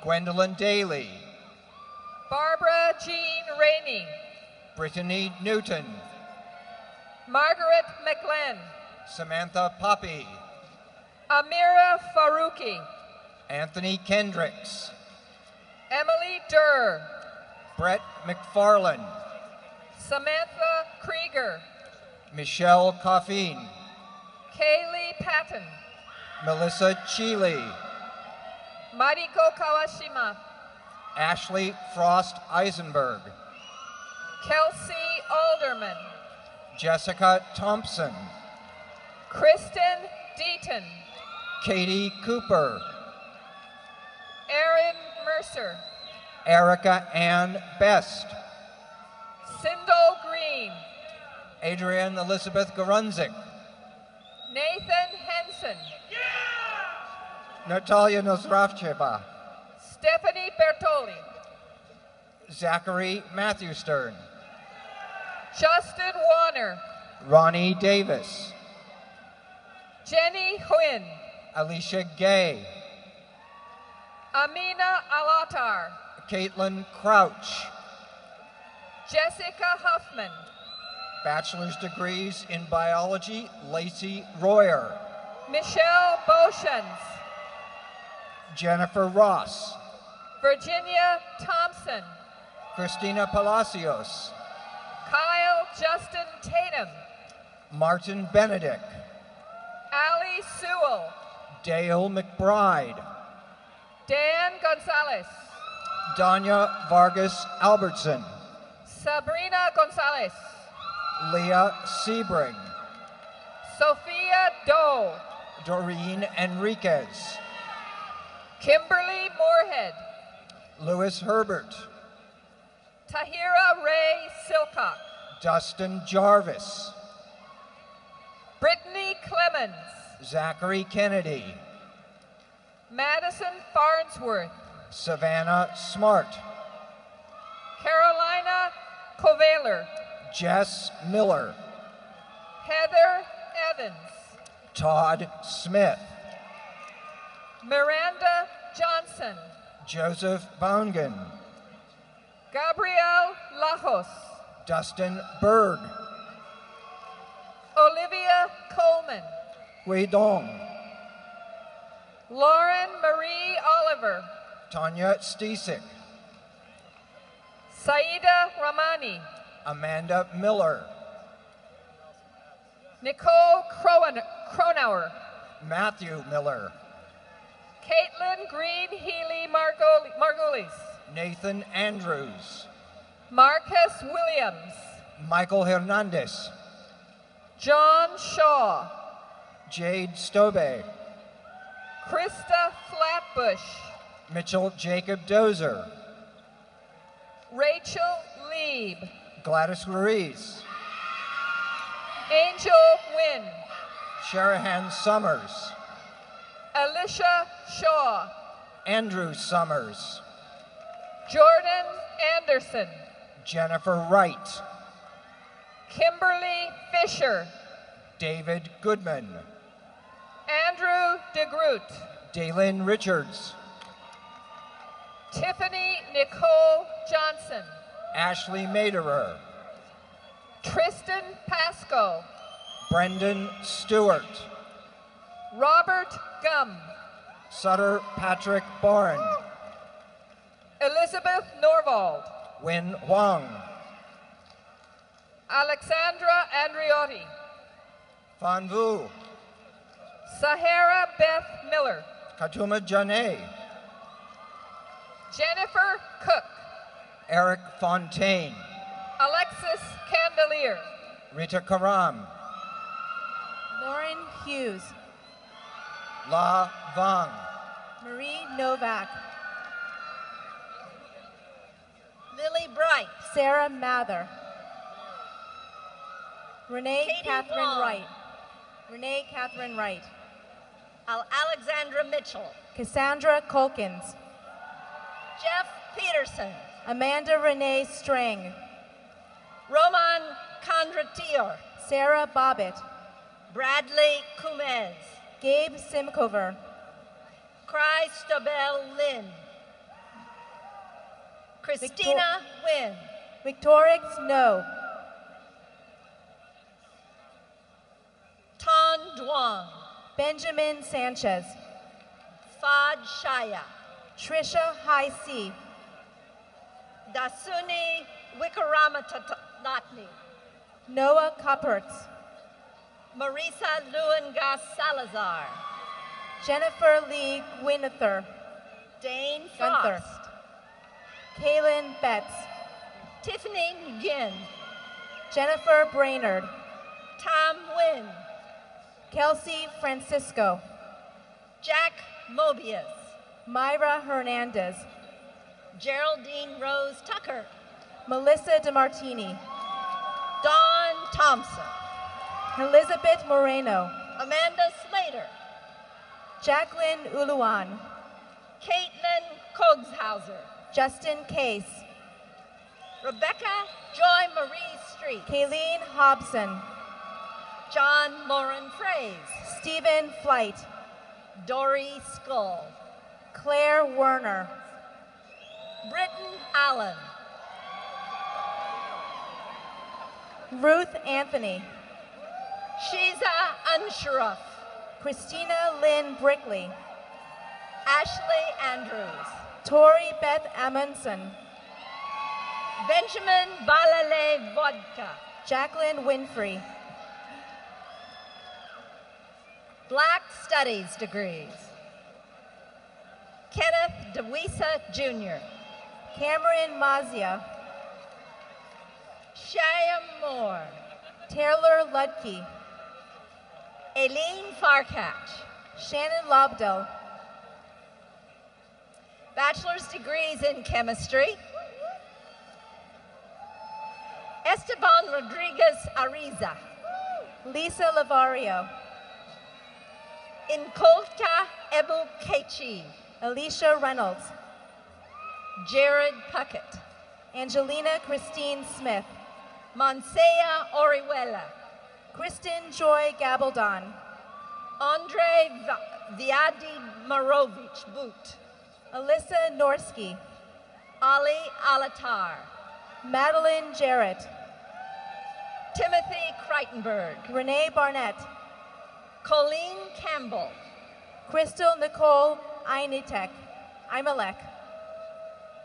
Gwendolyn Daly, Barbara Jean Rainey, Brittany Newton, Margaret McGlenn, Samantha Poppy, Amira Faruqi, Anthony Kendricks, Emily Durr, Brett McFarland, Samantha Krieger, Michelle Coffin, Kaylee Patton, Melissa Chile, Mariko Kawashima, Ashley Frost Eisenberg, Kelsey Alderman, Jessica Thompson, Kristen Deaton, Katie Cooper, Erin Mercer, Erica Ann Best, Sindel Green, Adrienne Elizabeth Garunzik, Nathan Henson, Natalia Nosravcheva, Stephanie Bertoli, Zachary Matthew Stern, Justin Warner, Ronnie Davis, Jenny Huynh, Alicia Gay, Amina Alatar, Caitlin Crouch, Jessica Huffman, bachelor's degrees in biology, Lacey Royer, Michelle Beauchans, Jennifer Ross, Virginia Thompson, Christina Palacios, Kyle Justin Tatum, Martin Benedict, Ali Sewell, Dale McBride, Dan Gonzalez, Danya Vargas Albertson, Sabrina Gonzalez, Leah Sebring, Sophia Doe, Doreen Enriquez, Kimberly Moorhead, Louis Herbert, Tahira Ray Silcock, Dustin Jarvis, Brittany Clemens, Zachary Kennedy, Madison Farnsworth, Savannah Smart, Carolina Kovaler, Jess Miller, Heather Evans, Todd Smith, Miranda Johnson, Joseph Bongen, Gabrielle Lajos, Dustin Berg, Olivia Coleman, Guidong, Lauren Marie Oliver, Tanya Stisek, Saida Ramani, Amanda Miller, Nicole Cronauer, Matthew Miller, Caitlin Green Healy Margulis, Nathan Andrews, Marcus Williams, Michael Hernandez, John Shaw, Jade Stobe, Krista Flatbush, Mitchell Jacob Dozer, Rachel Lieb, Gladys Ruiz, Angel Wynn, Sherahan Summers, Alicia Shaw, Andrew Summers, Jordan Anderson, Jennifer Wright, Kimberly Fisher, David Goodman, Andrew DeGroot, Daylin Richards. Tiffany Nicole Johnson. Ashley Maderer. Tristan Pasco. Brendan Stewart. Robert Gum. Sutter Patrick Bourne. Elizabeth Norvald. Win Huang. Alexandra Andriotti. Fan Vu. Sahara Beth Miller. Katuma Janae. Jennifer Cook. Eric Fontaine. Alexis Candelier. Rita Karam. Lauren Hughes. La Vang. Marie Novak. Lily Bright. Sarah Mather. Renee Katie Catherine Vaughn. Wright. Renee Catherine Wright. Alexandra Mitchell. Cassandra Colkins. Jeff Peterson. Amanda Renee Strang. Roman Kondratior. Sarah Bobbitt. Bradley Kumez. Gabe Simcover. Christabel Lynn. Christina Wynn. Victorix No. Ton Duong. Benjamin Sanchez. Fad Shaya. Trisha High C. Dasuni Wickramathatni. Noah Cupperts. Marisa Luengas Salazar. Jennifer Lee Gwynether. Dane Gunther. Frost. Kaylin Betts. Tiffany Nguyen. Jennifer Brainerd. Tom Wynn. Kelsey Francisco. Jack Mobius. Myra Hernandez. Geraldine Rose Tucker. Melissa DeMartini. Dawn Thompson. Elizabeth Moreno. Amanda Slater. Jacqueline Uluan. Caitlin Kogshauser. Justin Case. Rebecca Joy Marie Street. Kayleen Hobson. John Moran Fraze. Stephen Flight. Dory Skull. Claire Werner. Britton Allen. Ruth Anthony. Shiza Ansharaf. Christina Lynn Brickley. Ashley Andrews. Tori Beth Amundsen. Benjamin Balale Vodka. Jacqueline Winfrey. Black Studies degrees. Kenneth DeWisa Jr. Cameron Mazia. Shyam Moore. Taylor Ludke. Aileen Farkatch. Shannon Lobdell. Bachelor's degrees in chemistry. Esteban Rodriguez Ariza. Lisa Lavario. Inkolka Ebu Kechi. Alicia Reynolds. Jared Puckett. Angelina Christine Smith. Monsea Orihuela. Kristen Joy Gabaldon. Andre Viadi Marovich Boot. Alyssa Norsky. Ali Alatar. Madeline Jarrett. Timothy Kreitenberg. Renee Barnett. Colleen Campbell. Crystal Nicole Einitek. Imalek.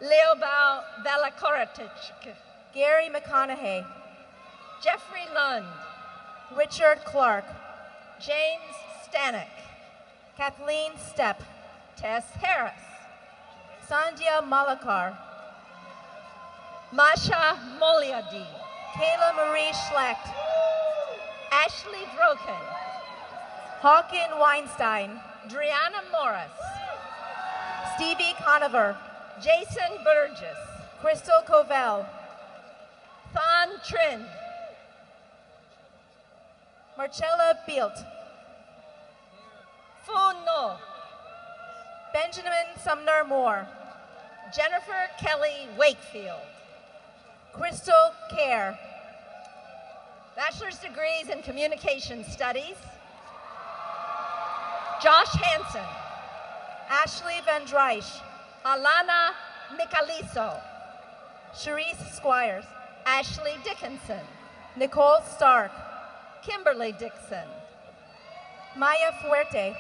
Leobau Valakoratich. Gary McConaughey. Jeffrey Lund. Richard Clark. James Stanek. Kathleen Stepp. Tess Harris. Sandhya Malakar. Masha Moliadi. Kayla Marie Schlecht. Ashley Droken. Hawken Weinstein. Driana Morris. Stevie Conover. Jason Burgess. Crystal Covell. Thon Trin. Marcella Bealt. Foon No. Benjamin Sumner Moore. Jennifer Kelly Wakefield. Crystal Kerr. Bachelor's degrees in Communication Studies. Josh Hansen. Ashley Van Drysch, Alana Micaliso, Sharice Squires, Ashley Dickinson, Nicole Stark, Kimberly Dixon, Maya Fuerte,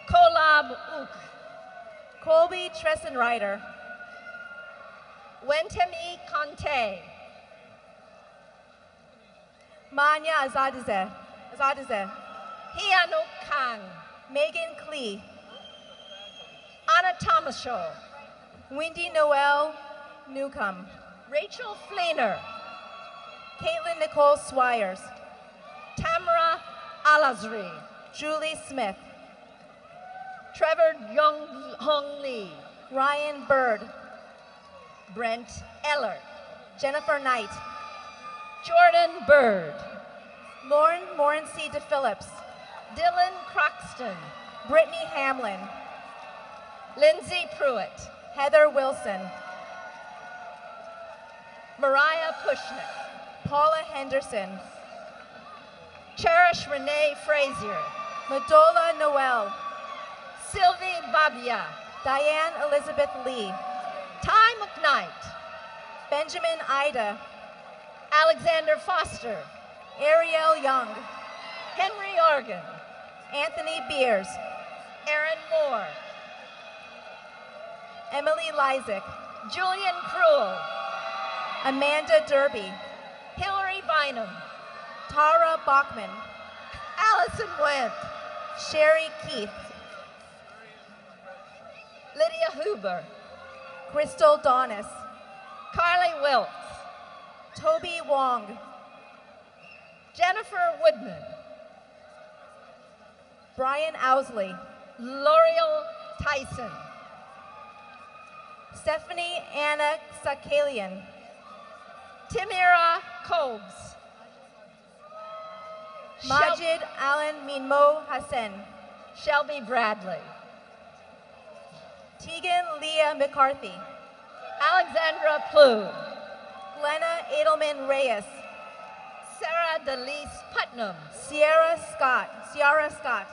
Kolab Uk, Colby Tressenreiter, Wentemi Conte, Manya Azadize, Hianuk Kang, Megan Klee, Anna Tomasho, Wendy Noel Newcomb, Rachel Fleener, Caitlin Nicole Swires, Tamara Alazri, Julie Smith, Trevor Young Hong Lee, Ryan Bird, Brent Eller, Jennifer Knight, Jordan Bird, Lauren Morency DePhillips, Dylan Croxton, Brittany Hamlin, Lindsay Pruitt, Heather Wilson, Mariah Pushnick, Paula Henderson, Cherish Renee Frazier, Madola Noel, Sylvie Babia, Diane Elizabeth Lee, Ty McKnight, Benjamin Ida, Alexander Foster, Ariel Young, Henry Organ, Anthony Beers, Aaron Moore, Emily Lysick, Julian Cruel, Amanda Derby, Hillary Bynum, Tara Bachman, Allison Wendt, Sherry Keith, Lydia Huber, Crystal Donis, Carly Wilkes, Toby Wong, Jennifer Woodman, Brian Owsley, L'Oreal Tyson, Stephanie Anna Sakalian, Timira Cobes, Majid Alan Minmo Hassan, Shelby Bradley, Tegan Leah McCarthy, Alexandra Plough, Glenna Edelman Reyes, Sarah DeLise Putnam, Ciara Scott,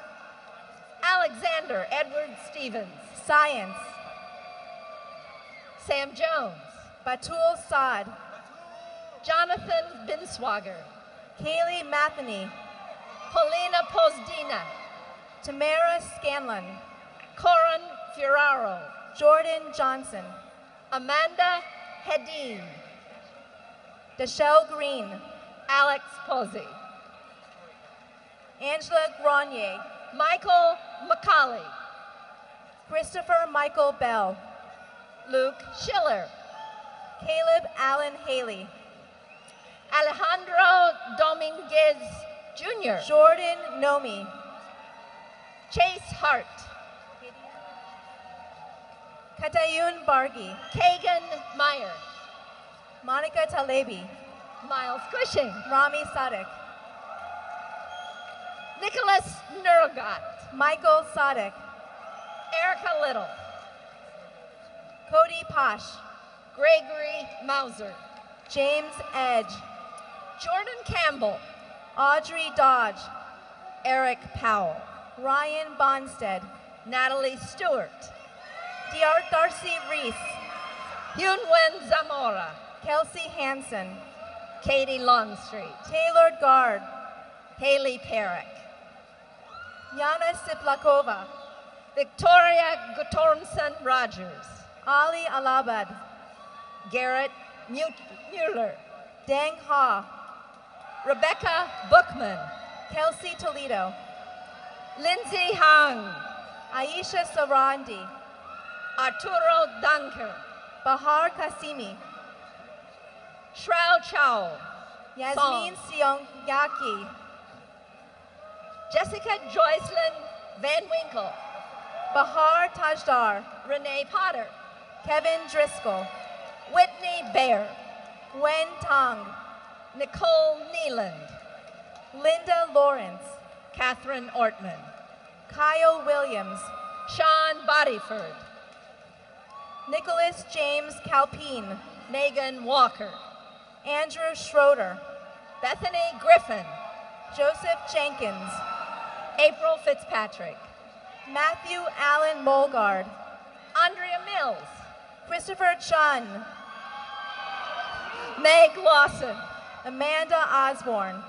Alexander Edward Stevens, Science, Sam Jones, Batul Saad, Jonathan Binswager, Kaylee Matheny, Paulina Pozdina, Tamara Scanlon, Corin Ferraro, Jordan Johnson, Amanda Hedin, Deshelle Green, Alex Posey, Angela Grenier, Michael McCauley, Christopher Michael Bell, Luke Schiller, Caleb Allen Haley, Alejandro Dominguez Jr., Jordan Nomi, Chase Hart, Katayun Bargi, Kagan Meyer, Monica Talebi, Miles Cushing, Rami Sadek, Nicholas Nurgat, Michael Sadek, Erica Little, Cody Posh, Gregory Mauser, James Edge, Jordan Campbell, Audrey Dodge, Eric Powell, Ryan Bonstead, Natalie Stewart, Darcy Reese, Hyunwen Zamora, Kelsey Hansen, Katie Longstreet, Taylor Gard, Haley Perrick, Yana Siplakova, Victoria Guttormson Rogers, Ali Alabad, Garrett Mueller, Dang Ha, Rebecca Bookman, Kelsey Toledo, Lindsay Hung, Aisha Sarandi, Arturo Dunker, Bahar Kasimi, Shroud Chow, Yasmin Siong Yaki, Jessica Joycelyn Van Winkle, Bahar Tajdar, Renee Potter, Kevin Driscoll, Whitney Baird, Wen Tong, Nicole Neeland, Linda Lawrence, Catherine Ortman, Kyle Williams, Sean Bodyford, Nicholas James Calpine, Megan Walker, Andrew Schroeder, Bethany Griffin, Joseph Jenkins, April Fitzpatrick, Matthew Allen Molgard. Andrea Mills. Christopher Chun. Meg Lawson. Amanda Osborne.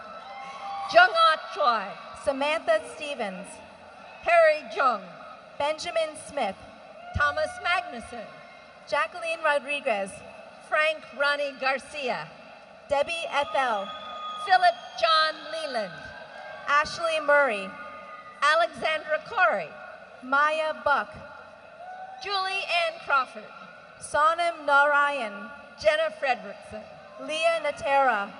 Jung-Ah Choi. Samantha Stevens. Harry Jung. Benjamin Smith. Thomas Magnuson. Jacqueline Rodriguez. Frank Ronnie Garcia. Debbie Ethel. Philip John Leland. Ashley Murray. Alexandra Corey. Maya Buck. Julie Ann Crawford. Sonam Narayan. Jenna Fredrickson. Leah Natera.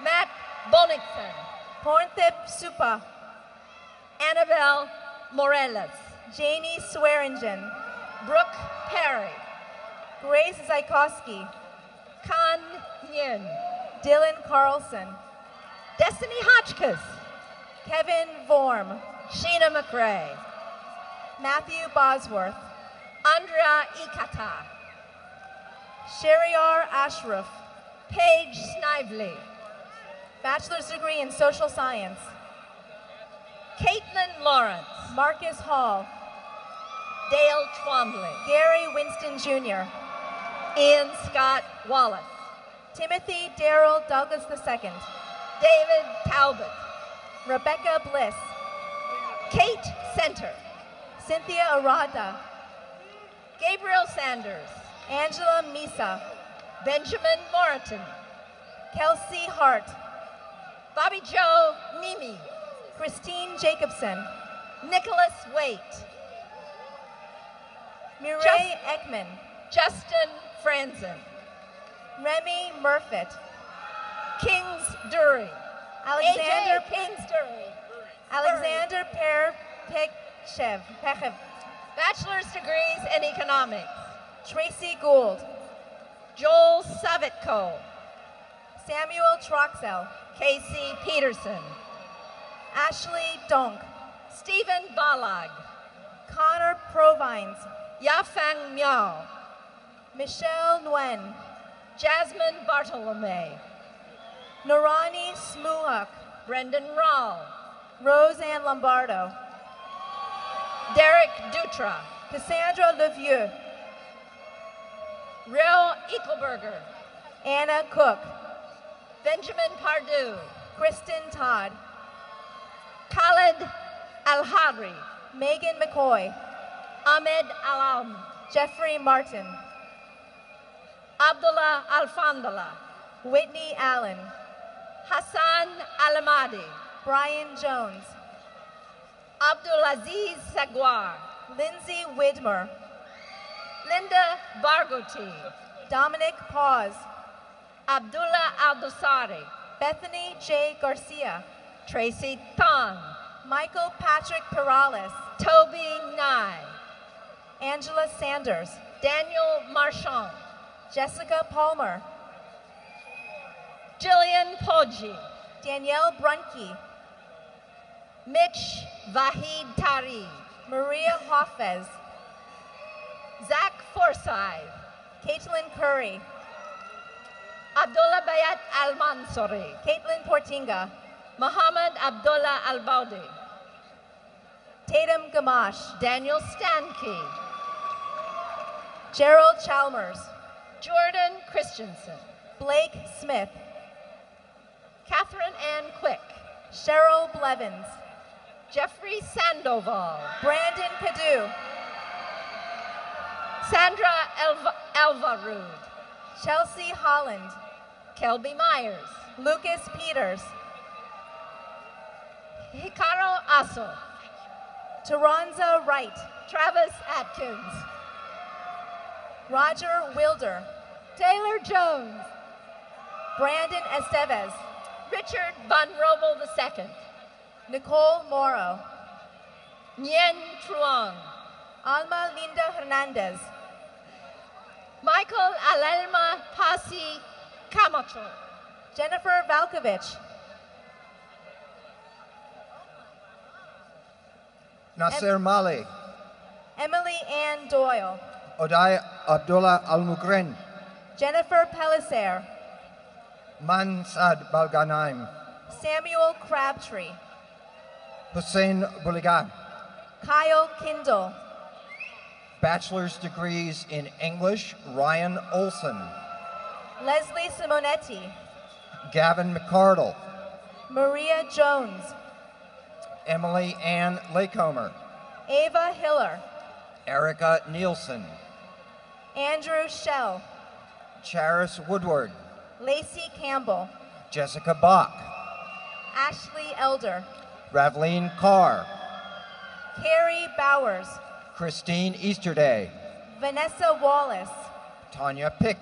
Matt Bonnickson. Pornthip Supa. Annabelle Morelas. Janie Swearingen. Brooke Perry. Grace Zykowski. Kan Yin. Dylan Carlson. Destiny Hotchkiss. Kevin Vorm. Sheena McRae. Matthew Bosworth. Andrea Ikata. Sheriar Ashraf. Paige Snively. Bachelor's degree in social science. Caitlin Lawrence. Marcus Hall. Dale Twombly. Gary Winston Jr. Ian Scott Wallace. Timothy Darrell Douglas II. David Talbot. Rebecca Bliss. Kate Center. Cynthia Arada. Gabriel Sanders. Angela Misa. Benjamin Moreton. Kelsey Hart. Bobby Joe Nimi. Christine Jacobson. Nicholas Waite. Mireille Ekman. Justin Franzen. Remy Murfitt. Kings Dury. Alexander Kings Dury. Alexander Pechev. Bachelor's degrees in economics. Tracy Gould. Joel Savitko. Samuel Troxell. Casey Peterson. Ashley Donk. Stephen Balag. Connor Provines. Yafang Miao. Michelle Nguyen. Jasmine Bartolome. Norani Smuhak. Brendan Rawl. Roseanne Lombardo. Derek Dutra. Cassandra Levieux. Real Eichelberger. Anna Cook. Benjamin Pardue. Kristen Todd. Khalid Al-Hadri. Megan McCoy. Ahmed Alam. Jeffrey Martin. Abdullah Alfandala. Whitney Allen. Hassan Alamadi. Brian Jones. Abdulaziz Sagwar. Lindsay Widmer. Linda Barghouti. Dominic Paz. Abdullah Aldosari. Bethany J. Garcia. Tracy Thon. Michael Patrick Perales. Toby Nye. Angela Sanders. Daniel Marchand. Jessica Palmer. Jillian Poggi. Danielle Brunke. Mitch Vahid Tari. Maria Hoffez. Zach Forsyth. Caitlin Curry. Abdullah Bayat Al-Mansuri. Caitlin Portinga. Muhammad Abdullah Al-Baudi. Tatum Gamache. Daniel Stanke. Gerald Chalmers. Jordan Christensen. Blake Smith. Catherine Ann Quick. Cheryl Blevins. Jeffrey Sandoval. Brandon Cadu. Sandra Elvarud. Chelsea Holland. Kelby Myers. Lucas Peters. Hikaru Aso. Taranza Wright. Travis Atkins. Roger Wilder. Taylor Jones. Brandon Estevez. Richard Van Robel II. Nicole Morrow. Nguyen Truong. Alma Linda Hernandez. Michael Alelma Pasi Camacho. Jennifer Valkovich. Nasser Mali. Emily Ann Doyle. Oday Abdullah Al-Mukren. Jennifer Pellicer. Mansad Balganaim. Samuel Crabtree. Hussein Buligan. Kyle Kindle. Bachelor's degrees in English, Ryan Olson. Leslie Simonetti. Gavin McCardle. Maria Jones. Emily Ann Lakehomer. Ava Hiller. Erica Nielsen. Andrew Shell. Charis Woodward. Lacey Campbell. Jessica Bach. Ashley Elder. Ravleen Carr. Carrie Bowers. Christine Easterday. Vanessa Wallace. Tanya Pick.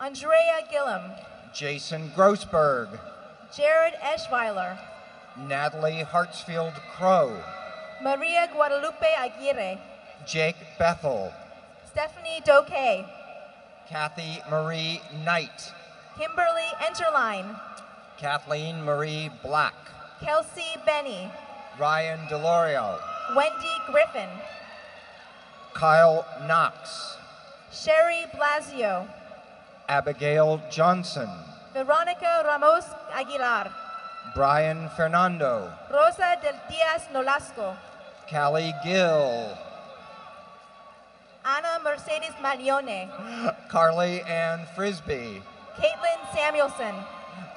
Andrea Gillum. Jason Grossberg. Jared Eschweiler. Natalie Hartsfield Crow. Maria Guadalupe Aguirre. Jake Bethel. Stephanie Dokay. Kathy Marie Knight. Kimberly Enterline. Kathleen Marie Black. Kelsey Benny. Ryan Delorio. Wendy Griffin. Kyle Knox. Sherry Blasio. Abigail Johnson. Veronica Ramos Aguilar. Brian Fernando. Rosa del Diaz Nolasco. Callie Gill. Ana Mercedes Marione. Carly Ann Frisbee. Caitlin Samuelson.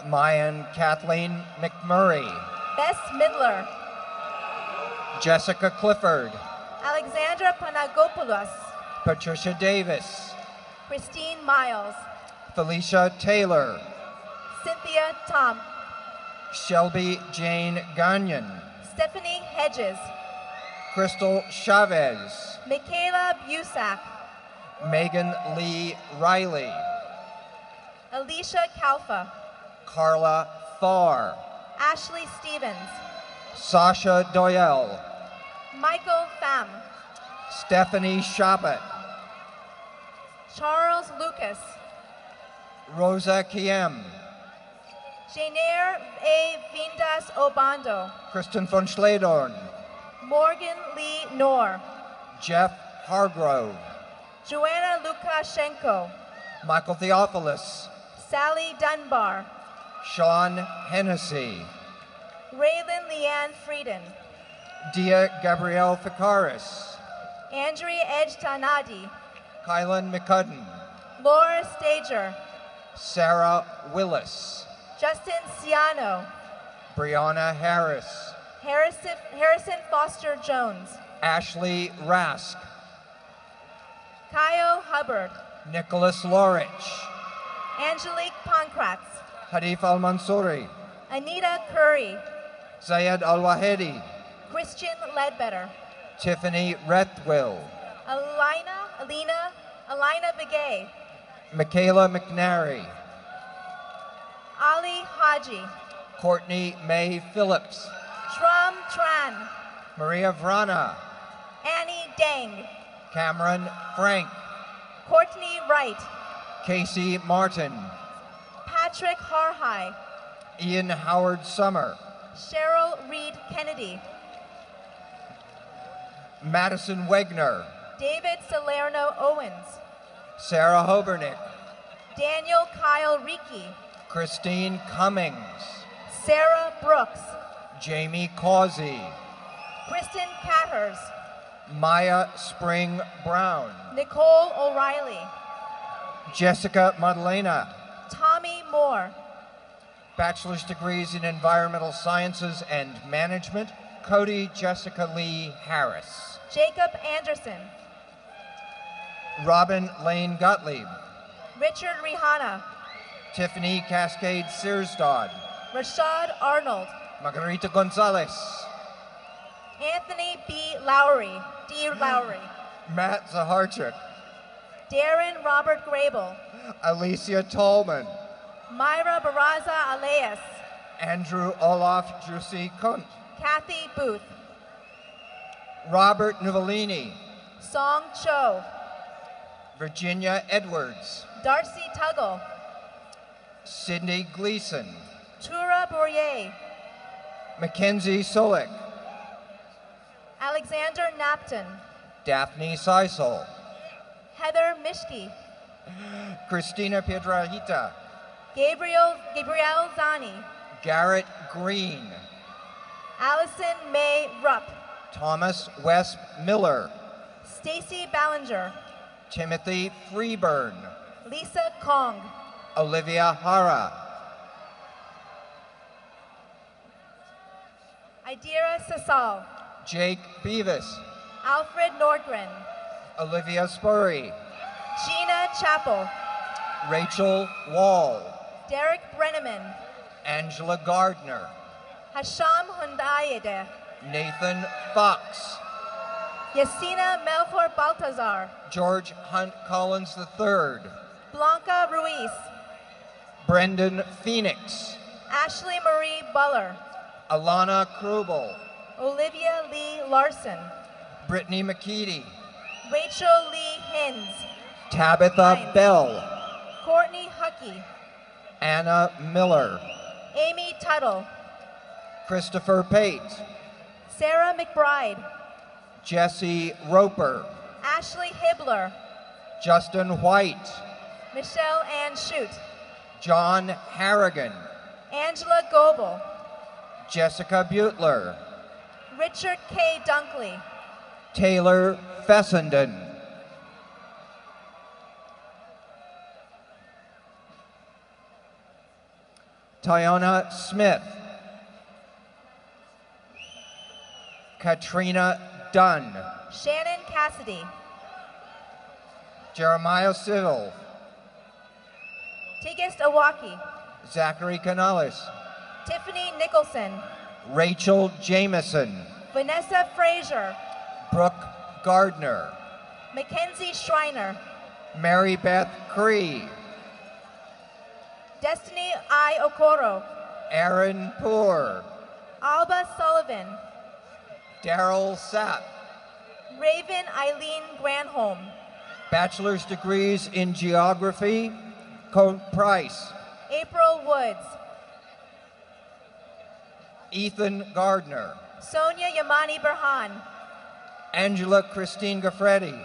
Mayan Kathleen McMurray. Bess Midler. Jessica Clifford. Alexandra Panagopoulos. Patricia Davis. Christine Miles. Felicia Taylor. Cynthia Tom. Shelby Jane Gagnon. Stephanie Hedges. Crystal Chavez. Michaela Busak. Megan Lee Riley. Alicia Kalfa. Carla Farr. Ashley Stevens. Sasha Doyle. Michael Pham. Stephanie Shabbat. Charles Lucas. Rosa Kiem. Janeer A. Vindas Obando. Kristen von Schledorn. Morgan Lee Knorr. Jeff Hargrove. Joanna Lukashenko. Michael Theophilus. Sally Dunbar. Sean Hennessy. Raylan Leanne Frieden. Dia Gabrielle Ficaris. Andrea Edge Tanadi. Kylan McCudden. Laura Stager. Sarah Willis. Justin Ciano. Brianna Harris. Harrison Foster Jones. Ashley Rask. Kyle Hubbard. Nicholas Lorich. Angelique Pankratz. Hadif Al-Mansouri. Anita Curry. Zayed Al-Wahedi. Christian Ledbetter. Tiffany Rethwill. Alina Begay. Michaela McNary. Ali Haji. Courtney May Phillips. Tram Tran. Maria Vrana. Annie Deng. Cameron Frank. Courtney Wright. Casey Martin. Patrick Harhai. Ian Howard Summer. Cheryl Reed Kennedy. Madison Wegner. David Salerno Owens. Sarah Hobernick. Daniel Kyle Riki. Christine Cummings. Sarah Brooks. Jamie Causey. Kristen Catters. Maya Spring Brown. Nicole O'Reilly. Jessica Madalena. Tommy Moore. Bachelor's degrees in Environmental Sciences and Management, Cody Jessica Lee Harris. Jacob Anderson. Robin Lane Gottlieb. Richard Rihanna. Tiffany Cascade Searsdod. Rashad Arnold. Margarita Gonzalez. Anthony B. Lowry. D. Lowry. Matt Zaharchuk. Darren Robert Grable. Alicia Tallman. Myra Baraza Aleas. Andrew Olaf Jussi Kunt. Kathy Booth. Robert Nuvolini. Song Cho. Virginia Edwards. Darcy Tuggle. Sydney Gleason. Tura Bourrier. Mackenzie Solik. Alexander Napton. Daphne Seisel. Heather Mishki. Christina Piedrahita. Gabrielle Zani. Garrett Green. Allison May Rupp. Thomas West Miller, Stacy Ballinger, Timothy Freeburn, Lisa Kong, Olivia Hara, Idira Sasal, Jake Beavis, Alfred Nordgren, Olivia Spurry, Gina Chappell, Rachel Wall, Derek Brenneman, Angela Gardner, Hasham Hundayede, Nathan Fox, Yasina Melchor Baltazar, George Hunt Collins III, Blanca Ruiz, Brendan Phoenix, Ashley Marie Buller, Alana Krubel, Olivia Lee Larson, Brittany McKeady, Rachel Lee Hins, Tabitha Hines. Bell, Courtney Huckey, Anna Miller, Amy Tuttle, Christopher Pate, Sarah McBride, Jesse Roper, Ashley Hibbler, Justin White, Michelle Ann Shute, John Harrigan, Angela Goebel, Jessica Butler, Richard K. Dunkley, Taylor Fessenden, Tiona Smith, Katrina Dunn, Shannon Cassidy, Jeremiah Civil, Tigist Awaki, Zachary Canales, Tiffany Nicholson, Rachel Jameson, Vanessa Frazier, Brooke Gardner, Mackenzie Schreiner, Mary Beth Cree, Destiny I. Okoro, Aaron Poor, Alba Sullivan, Daryl Sapp, Raven Eileen Granholm, bachelor's degrees in geography, Cohn Price, April Woods, Ethan Gardner, Sonia Yamani Berhan, Angela Christine Gaffretti,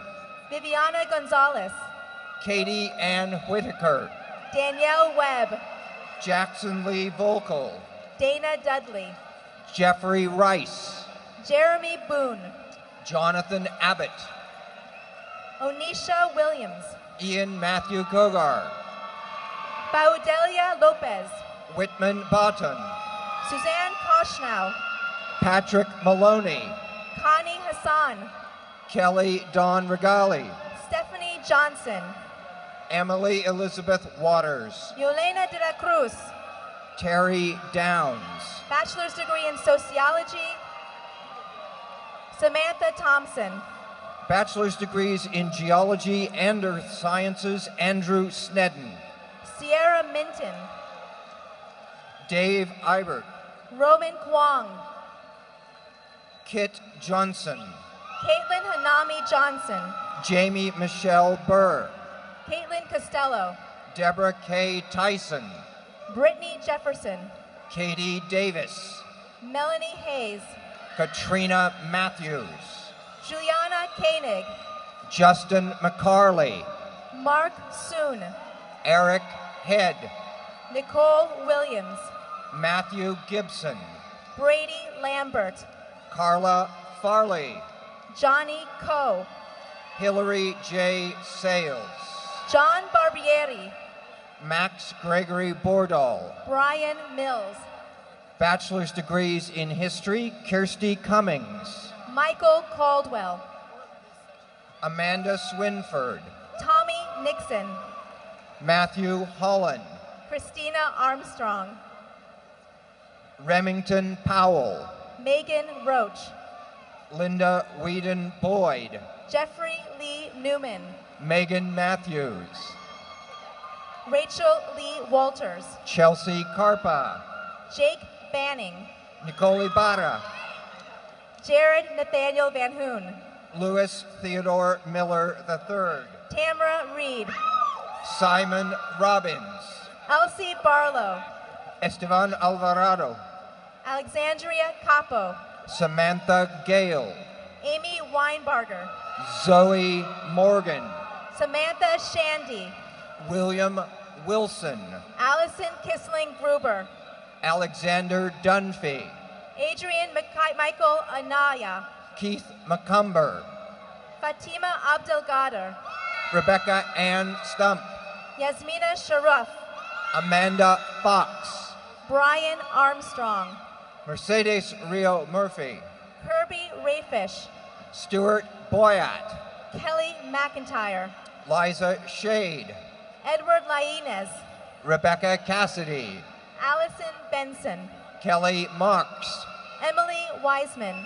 Viviana Gonzalez, Katie Ann Whitaker, Danielle Webb, Jackson Lee Volkel, Dana Dudley, Jeffrey Rice, Jeremy Boone, Jonathan Abbott, Onisha Williams, Ian Matthew Kogar, Baudelia Lopez, Whitman Botton, Suzanne Koschnau, Patrick Maloney, Connie Hassan, Kelly Dawn Regali, Stephanie Johnson, Emily Elizabeth Waters, Yolena de la Cruz, Terry Downs, bachelor's degree in sociology, Samantha Thompson, bachelor's degrees in geology and earth sciences, Andrew Snedden, Sierra Minton, Dave Ibert, Roman Kwong, Kit Johnson, Caitlin Hanami Johnson, Jamie Michelle Burr, Caitlin Costello, Deborah K. Tyson, Brittany Jefferson, Katie Davis, Melanie Hayes, Katrina Matthews, Juliana Koenig, Justin McCarley, Mark Soon, Eric Head, Nicole Williams, Matthew Gibson, Brady Lambert, Carla Farley, Johnny Coe, Hillary J. Sales, John Barbieri, Max Gregory Bordall, Brian Mills, bachelor's degrees in history, Kirsty Cummings, Michael Caldwell, Amanda Swinford, Tommy Nixon, Matthew Holland, Christina Armstrong, Remington Powell, Megan Roach, Linda Whedon Boyd, Jeffrey Lee Newman, Megan Matthews, Rachel Lee Walters, Chelsea Carpa, Jake Banning, Nicole Ibarra, Jared Nathaniel Van Hoon, Louis Theodore Miller III, Tamara Reed, Simon Robbins, Elsie Barlow, Esteban Alvarado, Alexandria Capo, Samantha Gale, Amy Weinbarger, Zoe Morgan, Samantha Shandy, William Wilson, Allison Kissling Gruber, Alexander Dunphy, Adrian Michael Anaya, Keith McCumber, Fatima Abdelgader, Rebecca Ann Stump, Yasmina Sharaf, Amanda Fox, Brian Armstrong, Mercedes Rio Murphy, Kirby Rayfish, Stuart Boyat, Kelly McIntyre, Liza Shade, Edward Lainez, Rebecca Cassidy, Allison Benson, Kelly Marks, Emily Wiseman,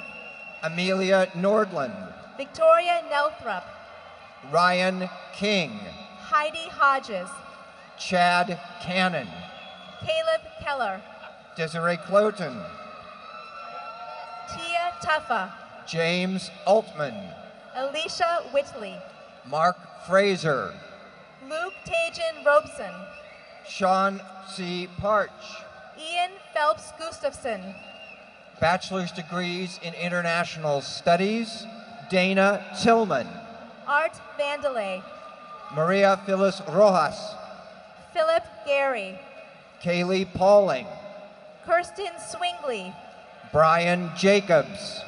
Amelia Nordland, Victoria Nelthrop, Ryan King, Heidi Hodges, Chad Cannon, Caleb Keller, Desiree Cloten, Tia Tuffa, James Altman, Alicia Whitley, Mark Fraser, Luke Tajan Robeson, Sean C. Parch, Ian Phelps Gustafson, Bachelor's degrees in International Studies, Dana Tillman, Art Vandelay, Maria Phyllis Rojas, Philip Gary, Kaylee Pauling, Kirsten Swingley, Brian Jacobs,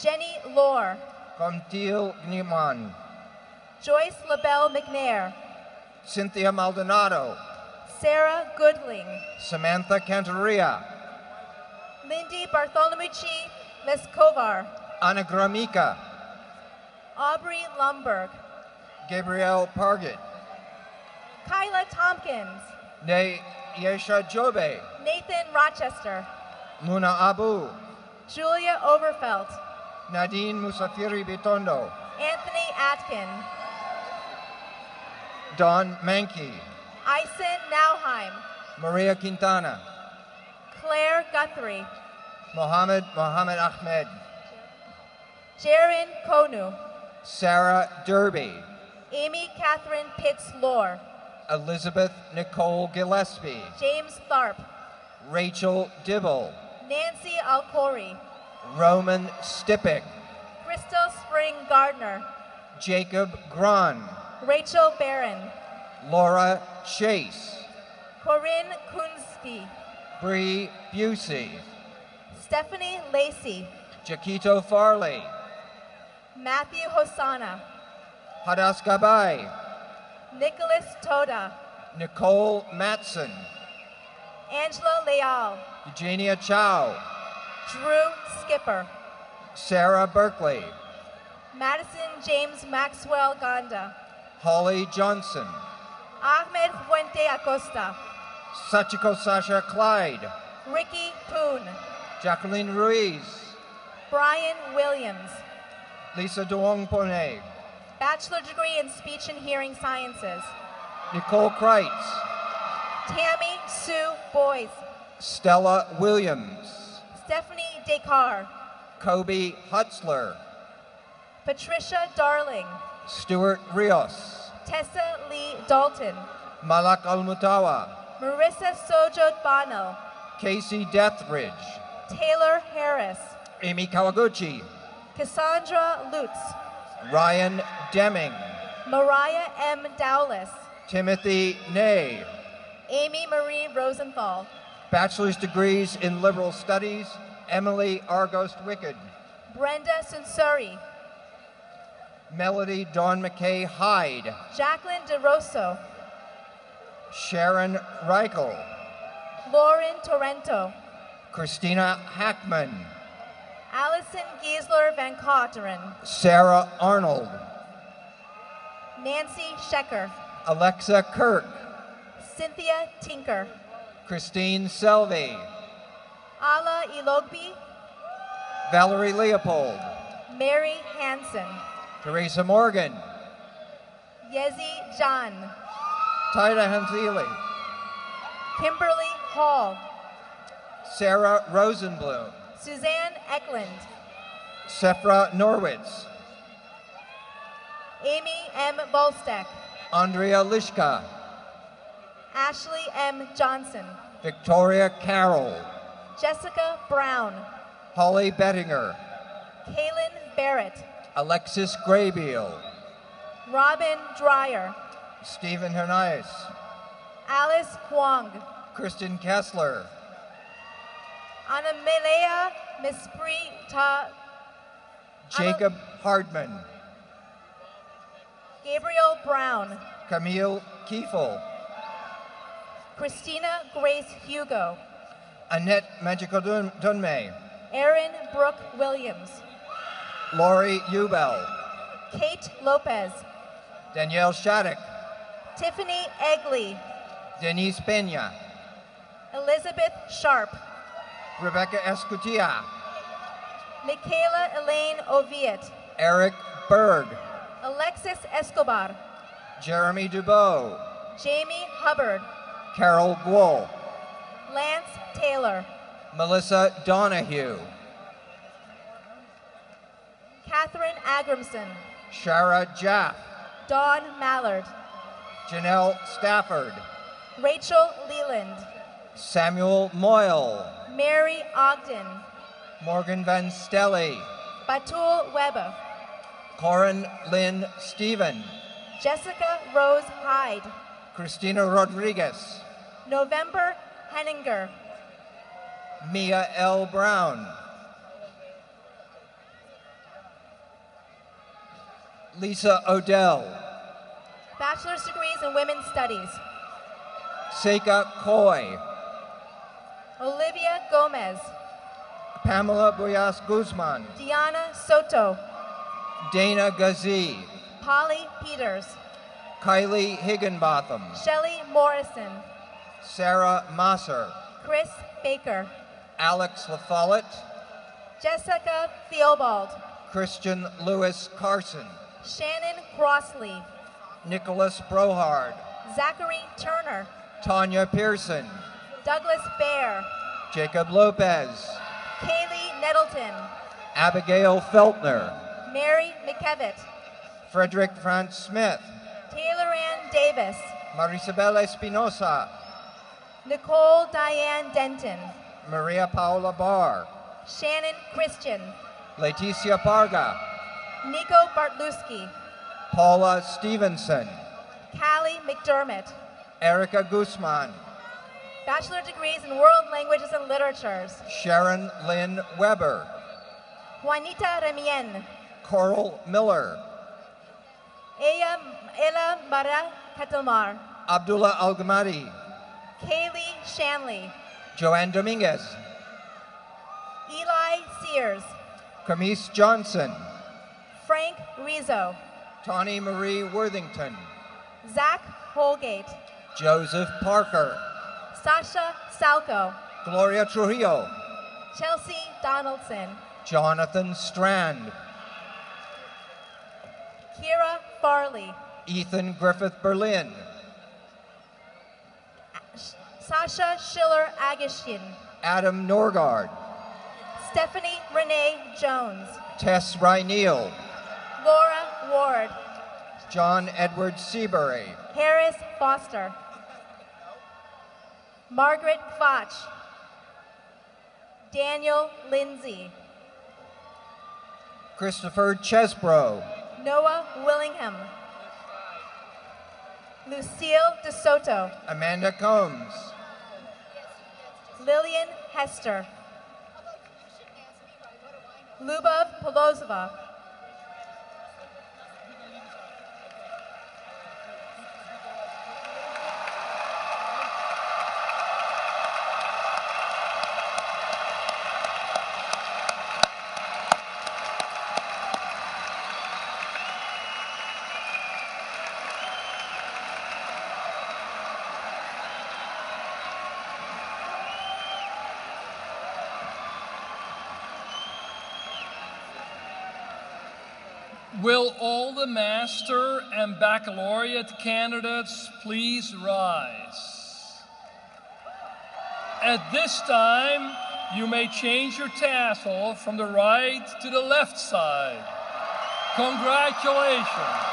Jenny Lohr, Comtil Gniman, Joyce LaBelle McNair, Cynthia Maldonado, Sarah Goodling, Samantha Cantaria, Lindy Bartholomucci Leskovar, Anna Gramika, Aubrey Lumberg, Gabrielle Pargett, Kyla Tompkins, Ne Yesha Jobe, Nathan Rochester, Muna Abu, Julia Overfelt, Nadine Musafiri Bitondo, Anthony Atkin, Don Mankey, Ison Nauheim, Maria Quintana, Claire Guthrie, Mohammed Ahmed, Jaron Konu, Sarah Derby, Amy Catherine Pitts Lohr, Elizabeth Nicole Gillespie, James Tharp, Rachel Dibble, Nancy Alcori, Roman Stippick, Crystal Spring Gardner, Jacob Grun, Rachel Barron, Laura Chase, Corinne Kunsky, Bree Busey, Stephanie Lacey, Jaquito Farley, Matthew Hosanna, Hadas Gabai, Nicholas Toda, Nicole Matson, Angela Leal, Eugenia Chow, Drew Skipper, Sarah Berkeley, Madison James Maxwell Ganda, Holly Johnson, Ahmed Fuente Acosta, Sachiko Sasha Clyde, Ricky Poon, Jacqueline Ruiz, Brian Williams, Lisa Duong Pone, Bachelor degree in Speech and Hearing Sciences, Nicole Kreitz, Tammy Sue Boyce, Stella Williams, Stephanie Descartes, Kobe Hutzler, Patricia Darling, Stuart Rios, Tessa Lee Dalton, Malak Almutawa, Marissa Sojot Bano, Casey Deathridge, Taylor Harris, Amy Kawaguchi, Cassandra Lutz, Ryan Deming, Mariah M. Dowless, Timothy Ney, Amy Marie Rosenthal, Bachelor's degrees in Liberal Studies, Emily Argost Wicked, Brenda Sunsuri, Melody Dawn McKay Hyde, Jacqueline DeRosso, Sharon Reichel, Lauren Torrento, Christina Hackman, Allison Giesler Van Kotteren, Sarah Arnold, Nancy Schecker, Alexa Kirk, Cynthia Tinker, Christine Selvey, Ala Ilogbi, Valerie Leopold, Mary Hansen, Teresa Morgan, Yezi John, Tida Hansili, Kimberly Hall, Sarah Rosenblum, Suzanne Eklund, Sephra Norwitz, Amy M. Volstek, Andrea Lishka, Ashley M. Johnson, Victoria Carroll, Jessica Brown, Holly Bettinger, Kaylin Barrett, Alexis Graybeal, Robin Dreyer, Stephen Hernandez, Alice Huang, Kristen Kessler, Anamelea Mispri Ta Jacob Hardman, Gabriel Brown, Camille Kiefel, Christina Grace Hugo, Annette Magical Dunmay, Erin Brooke Williams, Lori Ubel, Kate Lopez, Danielle Shattuck, Tiffany Egley, Denise Pena, Elizabeth Sharp, Rebecca Escutia, Michaela Elaine Oviet, Eric Berg, Alexis Escobar, Jeremy Dubois, Jamie Hubbard, Carol Guo, Lance Taylor, Melissa Donahue, Catherine Agramson, Shara Jaff, Dawn Mallard, Janelle Stafford, Rachel Leland, Samuel Moyle, Mary Ogden, Morgan Van Stelly, Batul Webber, Corin Lynn Stephen, Jessica Rose Hyde, Christina Rodriguez, November Henninger, Mia L. Brown, Lisa Odell, bachelor's degrees in women's studies, Seika Coy, Olivia Gomez, Pamela Boyas Guzman, Diana Soto, Dana Gazi, Polly Peters, Kylie Higginbotham, Shelley Morrison, Sarah Masser, Chris Baker, Alex LaFollette, Jessica Theobald, Christian Lewis Carson, Shannon Crossley, Nicholas Brohard, Zachary Turner, Tanya Pearson, Douglas Bear, Jacob Lopez, Kaylee Nettleton, Abigail Feltner, Mary McKevitt, Frederick Franz Smith, Taylor Ann Davis, Marisabel Espinosa, Nicole Diane Denton, Maria Paula Barr, Shannon Christian, Leticia Parga, Nico Bartluski, Paula Stevenson, Callie McDermott, Erica Guzman, bachelor degrees in world languages and literatures, Sharon Lynn Weber, Juanita Remien, Coral Miller, Ella Mara Ketelmar, Abdullah Al-Gamadi, Kaylee Shanley, Joanne Dominguez, Eli Sears, Camise Johnson, Frank Rizzo, Tawny Marie Worthington, Zach Holgate, Joseph Parker, Sasha Salco, Gloria Trujillo, Chelsea Donaldson, Jonathan Strand, Kira Farley, Ethan Griffith Berlin, Sasha Schiller Agashin, Adam Norgard, Stephanie Renee Jones, Tess Ryneel, Laura Ward, John Edward Seabury, Harris Foster, Margaret Foch, Daniel Lindsay, Christopher Chesbro, Noah Willingham, Lucille DeSoto, Amanda Combs, Lillian Hester, Lubov Polozova, Will all the master and baccalaureate candidates please rise? At this time, you may change your tassel from the right to the left side. Congratulations.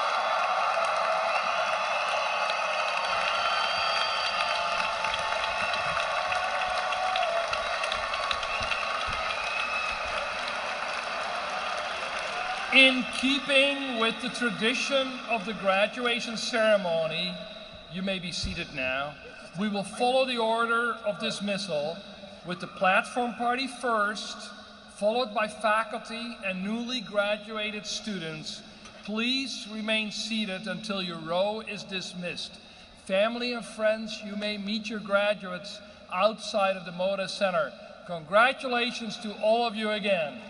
In keeping with the tradition of the graduation ceremony, you may be seated now. We will follow the order of dismissal with the platform party first, followed by faculty and newly graduated students. Please remain seated until your row is dismissed. Family and friends, you may meet your graduates outside of the Moda Center. Congratulations to all of you again.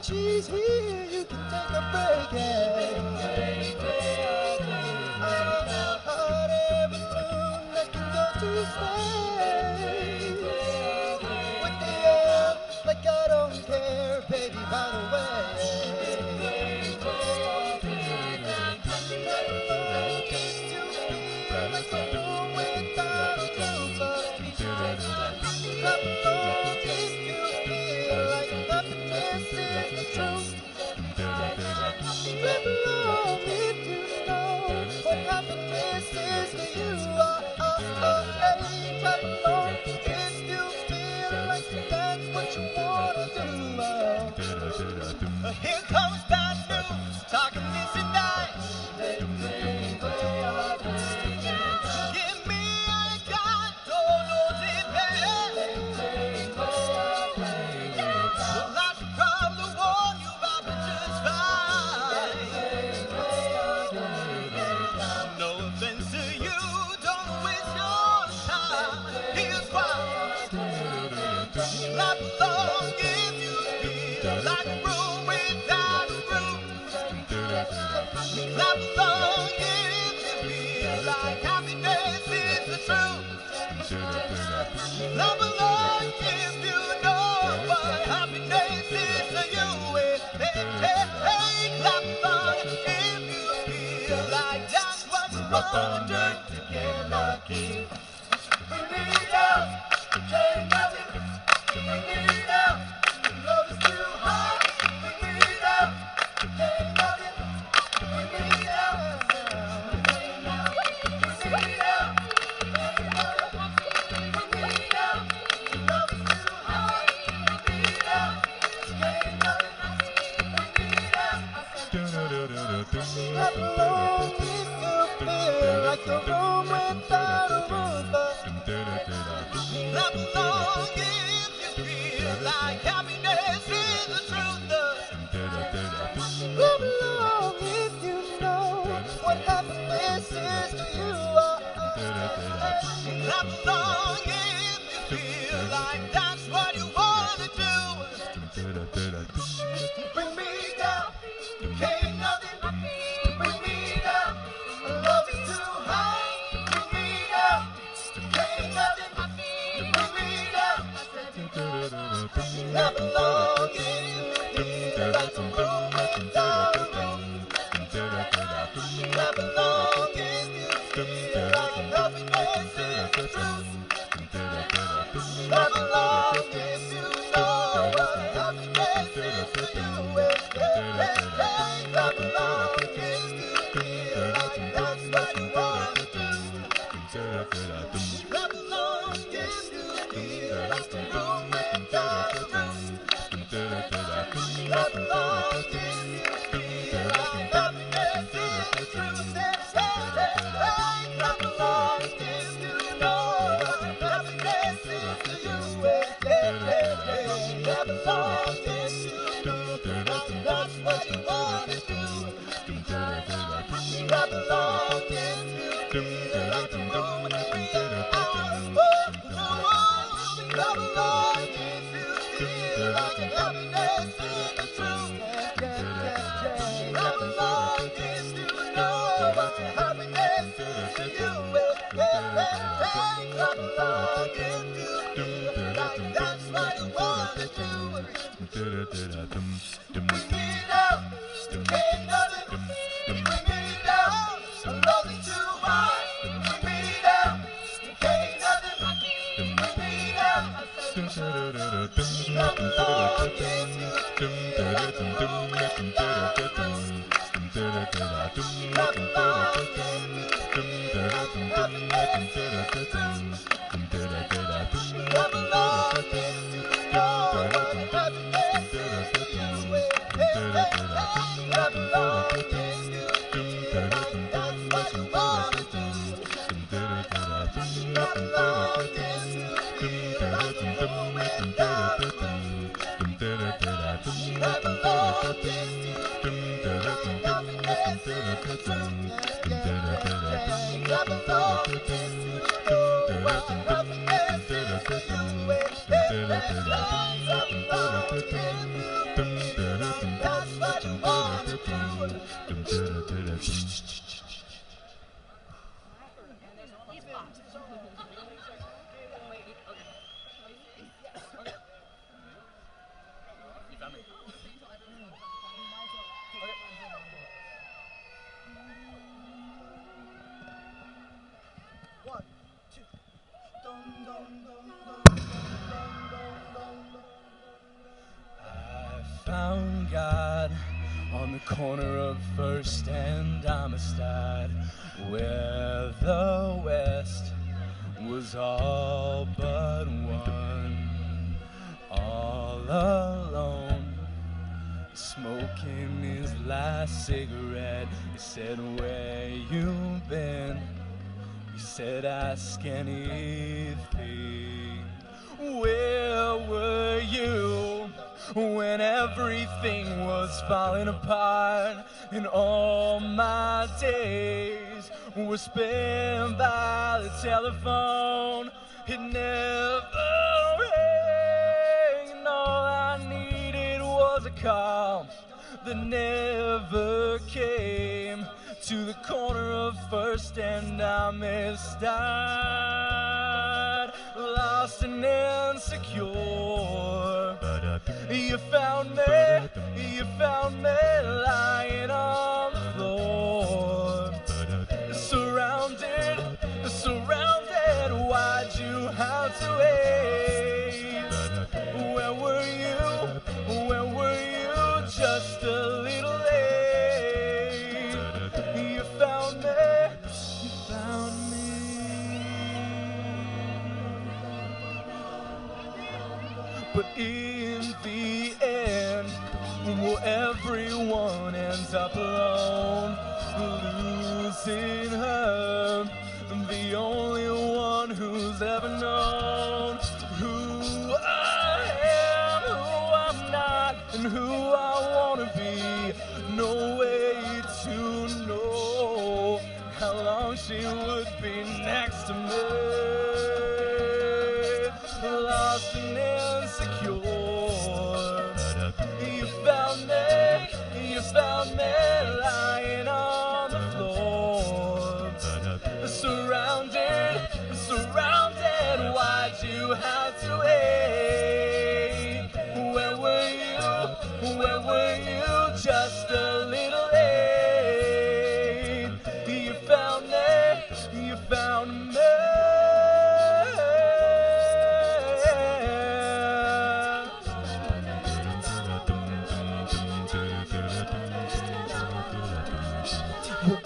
She's here, you can take a break. Hot air balloon that can go to space. With the air, like I don't care, baby, by the way. Dance feel like a room without a roof. Clap along if you feel like happiness is the truth. Clap along if you know what happiness is to you. Hey, hey, hey, clap along if you feel like that's what you want to do. To get lucky. Bring me down, can't nothing. Bring me down, love is too hard. Bring me down, can't nothing. Bring me down, bring me down, bring me down. Clap along if you feel like a room without a roof. Clap along if you feel like happiness is the truth. Clap along if you know what happiness is to you. Clap along if you feel like that's what you want to do. Bring me down, can't nothing. Bring me down, love is too high. Bring me down, can't nothing. Bring me down. Clap along if you feel like a room without a roof. Clap along if you feel like happiness is the truth. Clap along if you know what happiness is to you. Clap along if you feel like that's what you want to do. Clap along if you feel like a room without a roof. Clap along if you feel like happiness is the truth. Clap along if you know what happiness is to you. Clap along if you feel like that's what you want to do. Clap along if you feel like a room without a roof. Clap along if you feel like happiness is the truth. Clap along if you know what happiness is to you. Clap along if you feel like that's what you want to do. Bring me down, can't nothing. Bring me down, love is too high. Bring me down, can't nothing. Bring me down. Clap along if you feel like a room without a roof. Clap along if you feel like happiness is the truth. Clap along if you know what happiness is to you. Clap along if you feel like that's what you want to do. Clap along if you feel like a room without a roof. Clap along if you feel like happiness is the truth. Clap along if you know what happiness is to you. Clap along if you feel like that's what you want to do. One, two, dum dum dum dum dum. I found God on the corner of First and Amistad, where the West was all but one, all alone, smoking his last cigarette. He said, "Where you been?" He said, "Ask anything." Where were you when everything was falling apart and all my days were spent by the telephone? It never rang, and all I needed was was a call that never came to the corner of First, and I misdied, lost and insecure. You found me lying on the floor, surrounded, why'd you have to wait? Where were you, just a little late? You found me. But in the end, everyone ends up alone, losing her, the only one who's ever known who I am, who I'm not, and who I wanna be. No way to know how long she would be next to me. Lost and insecure. You found me lying on the floor, surrounded, why'd you have to wait? Where were you, just a little late? You found me.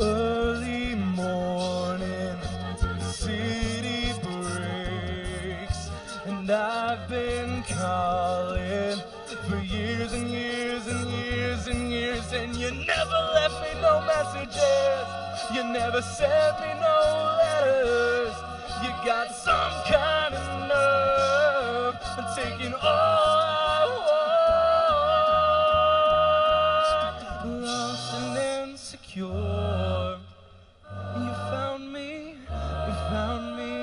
Early morning, city breaks, and I've been calling for years and years and years and years, and you never left me no messages, you never sent me no letters. You got some kind of nerve taking all I want. Lost and insecure. You found me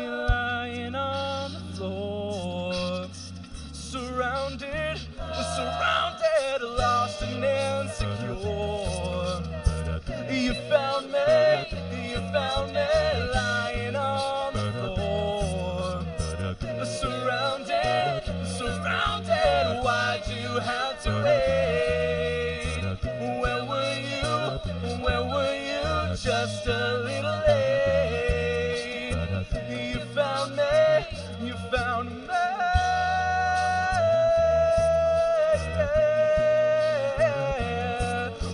lying on the floor, surrounded, lost and insecure. You found me lying on the floor, surrounded, why'd you have to wait? Where were you, just a little late? You found me.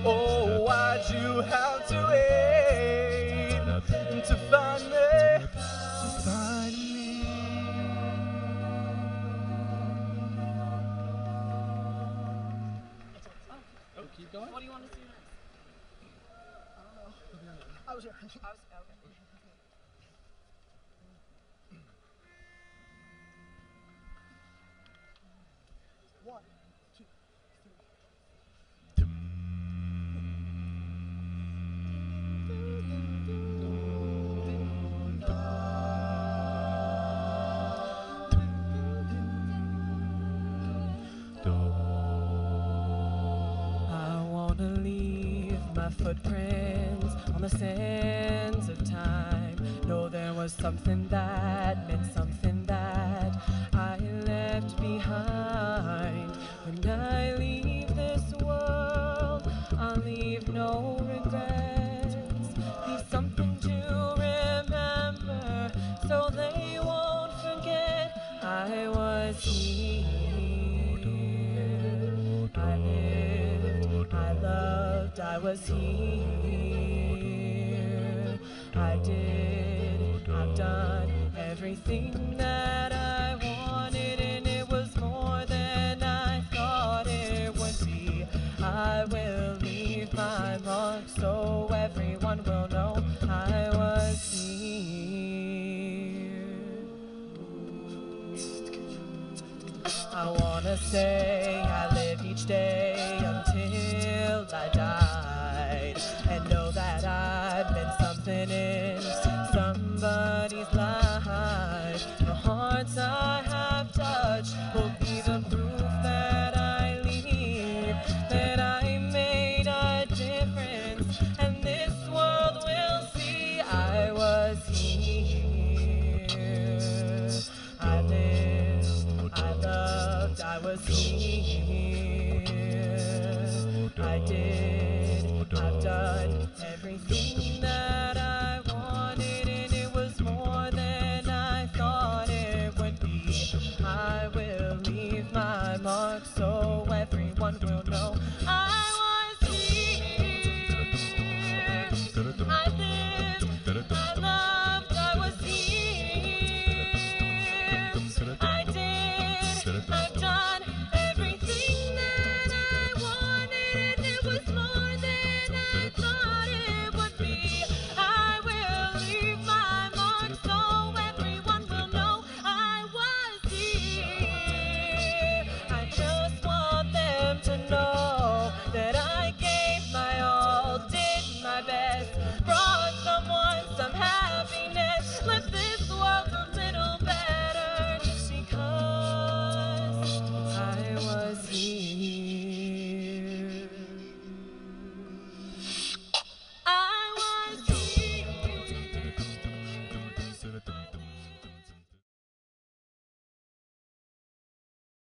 Oh, why'd you have to wait to find me? Oh, keep going. What do you want to see next? I don't know. I was here. Okay. One, two, three. I wanna leave my footprints on the sands of time. Know there was something that meant something that I left behind. When I leave this world, I'll leave no regrets. Leave something to remember, so they won't forget I was here. I lived, I loved, I was here. I did, I've done everything that I wanted, and it was more than I thought it would be. I will leave my mark so everyone will know I was here. I wanna say I lived each day until I died, and know that I've been something in somebody's life. The hearts I have touched will be the proof that I leave did.